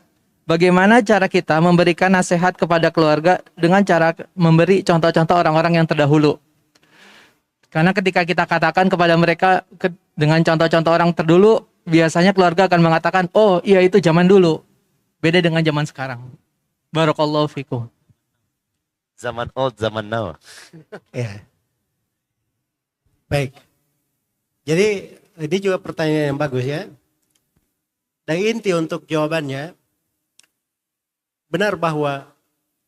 bagaimana cara kita memberikan nasihat kepada keluarga dengan cara memberi contoh-contoh orang-orang yang terdahulu. Karena ketika kita katakan kepada mereka dengan contoh-contoh orang terdahulu, biasanya keluarga akan mengatakan, oh iya itu zaman dulu, beda dengan zaman sekarang. Barakallahu fikum. Zaman old, zaman now. Ya. Baik. Jadi ini juga pertanyaan yang bagus ya. Dan inti untuk jawabannya, benar bahwa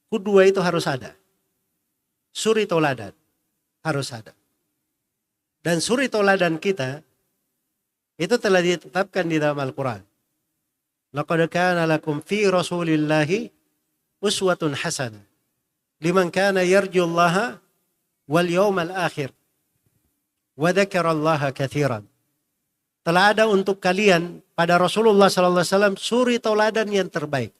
kedua itu harus ada. Suri toladan harus ada. Dan suri toladan kita itu telah ditetapkan di dalam Al-Quran. Laqad kana lakum fi Rasulillahi uswatun hasanah liman kana yarjullaha wal yawmal akhir wa dzakarallaha katsiran. Telah ada untuk kalian pada Rasulullah sallallahu alaihi wasallam suri tauladan yang terbaik.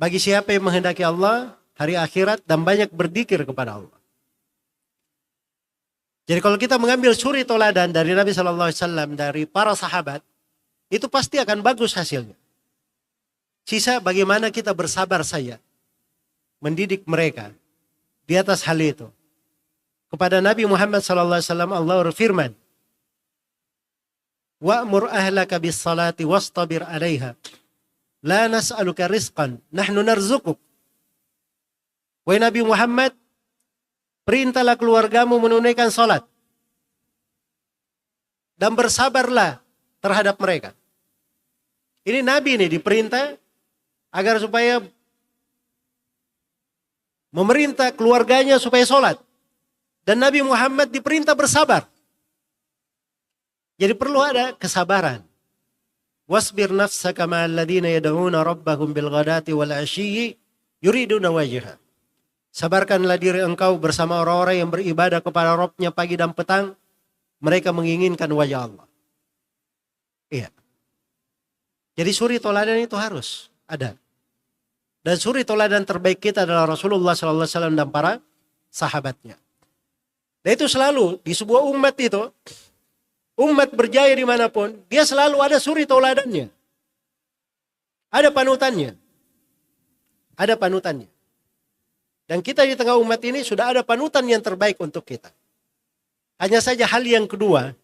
Bagi siapa yang menghendaki Allah, hari akhirat, dan banyak berzikir kepada Allah. Jadi kalau kita mengambil suri tauladan dari Nabi sallallahu alaihi wasallam, dari para sahabat, itu pasti akan bagus hasilnya. Sisa bagaimana kita bersabar saja mendidik mereka di atas hal itu. Kepada Nabi Muhammad sallallahu alaihi wasallam Allah berfirman, "Wa'mur ahlaka bis salati wastabir 'alaiha. La nas'aluka rizqan, nahnu narzuquk." Wahai Nabi Muhammad, perintahlah keluargamu menunaikan salat dan bersabarlah terhadap mereka. Ini Nabi ini diperintah agar supaya memerintah keluarganya supaya sholat. Dan Nabi Muhammad diperintah bersabar. Jadi perlu ada kesabaran. Wasbir nafsaka ma'al ladina yad'una rabbahum bil ghadati wal 'ashiyyi yuriduna wajha. Sabarkanlah diri engkau bersama orang-orang yang beribadah kepada Rabb-nya pagi dan petang, mereka menginginkan wajah Allah. Iya. Jadi suri toladan itu harus ada. Dan suri toladan terbaik kita adalah Rasulullah SAW dan para sahabatnya. Dan itu selalu di sebuah umat itu, umat berjaya dimanapun, dia selalu ada suri toladannya. Ada panutannya. Ada panutannya. Dan kita di tengah umat ini sudah ada panutan yang terbaik untuk kita. Hanya saja hal yang kedua,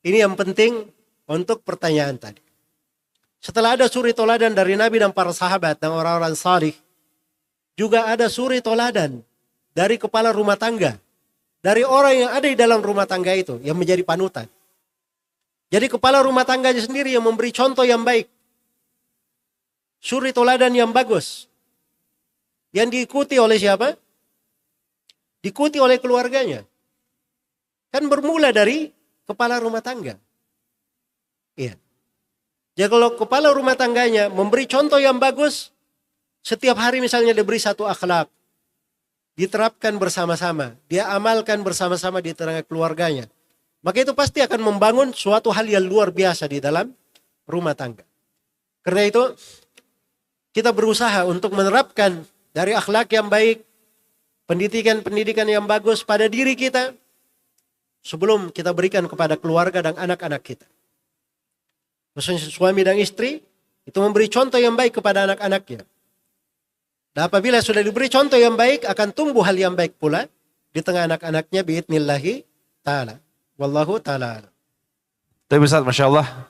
ini yang penting untuk pertanyaan tadi. Setelah ada suri toladan dari Nabi dan para sahabat dan orang-orang salih, juga ada suri toladan dari kepala rumah tangga. Dari orang yang ada di dalam rumah tangga itu yang menjadi panutan. Jadi kepala rumah tangganya sendiri yang memberi contoh yang baik. Suri toladan yang bagus. Yang diikuti oleh siapa? Diikuti oleh keluarganya. Kan bermula dari kepala rumah tangga. Iya. Jadi kalau kepala rumah tangganya memberi contoh yang bagus, setiap hari misalnya diberi satu akhlak, diterapkan bersama-sama, dia amalkan bersama-sama di tengah keluarganya, maka itu pasti akan membangun suatu hal yang luar biasa di dalam rumah tangga. Karena itu kita berusaha untuk menerapkan dari akhlak yang baik, pendidikan-pendidikan yang bagus pada diri kita, sebelum kita berikan kepada keluarga dan anak-anak kita. Khususnya suami dan istri, itu memberi contoh yang baik kepada anak-anaknya. Dan apabila sudah diberi contoh yang baik, akan tumbuh hal yang baik pula di tengah anak-anaknya biidnillahi ta'ala. Wallahu ta'ala. Tapi Ustaz, Masya Allah,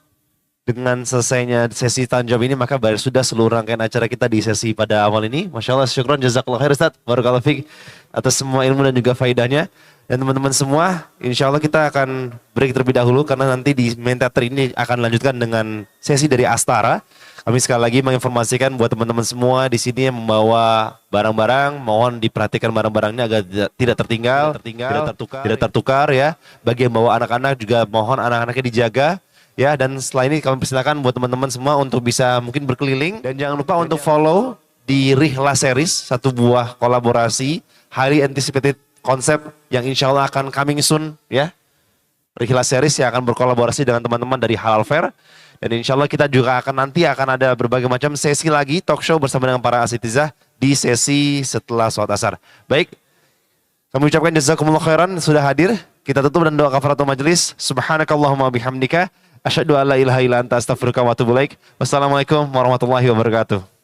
dengan selesainya sesi tanya jawab ini, maka sudah seluruh rangkaian acara kita di sesi pada awal ini. Masya Allah, syukron, jazakallah khair Ustaz, barakallahu fiik atas semua ilmu dan juga faidahnya. Dan teman-teman semua, insya Allah kita akan break terlebih dahulu karena nanti di main theater ini akan lanjutkan dengan sesi dari Astara. Kami sekali lagi menginformasikan buat teman-teman semua di sini yang membawa barang-barang, mohon diperhatikan barang-barangnya agar tidak tertinggal, tidak tertukar ya. Bagi yang bawa anak-anak juga mohon anak-anaknya dijaga. Ya, dan setelah ini kami persilakan buat teman-teman semua untuk bisa mungkin berkeliling. Dan jangan lupa untuk follow di Rihla Series, satu buah kolaborasi highly anticipated konsep yang insya Allah akan coming soon ya. Rihla Series yang akan berkolaborasi dengan teman-teman dari Halal Fair. Dan insya Allah kita juga nanti akan ada berbagai macam sesi lagi talk show bersama dengan para asitizah di sesi setelah sholat asar. Baik, kami ucapkan jazakumullah khairan sudah hadir. Kita tutup dan doa kafaratul majelis. Subhanakallahumma bihamdika asyhadu an la ilaha illa anta astaghfiruka wa atubu ilaik. Wassalamualaikum warahmatullahi wabarakatuh.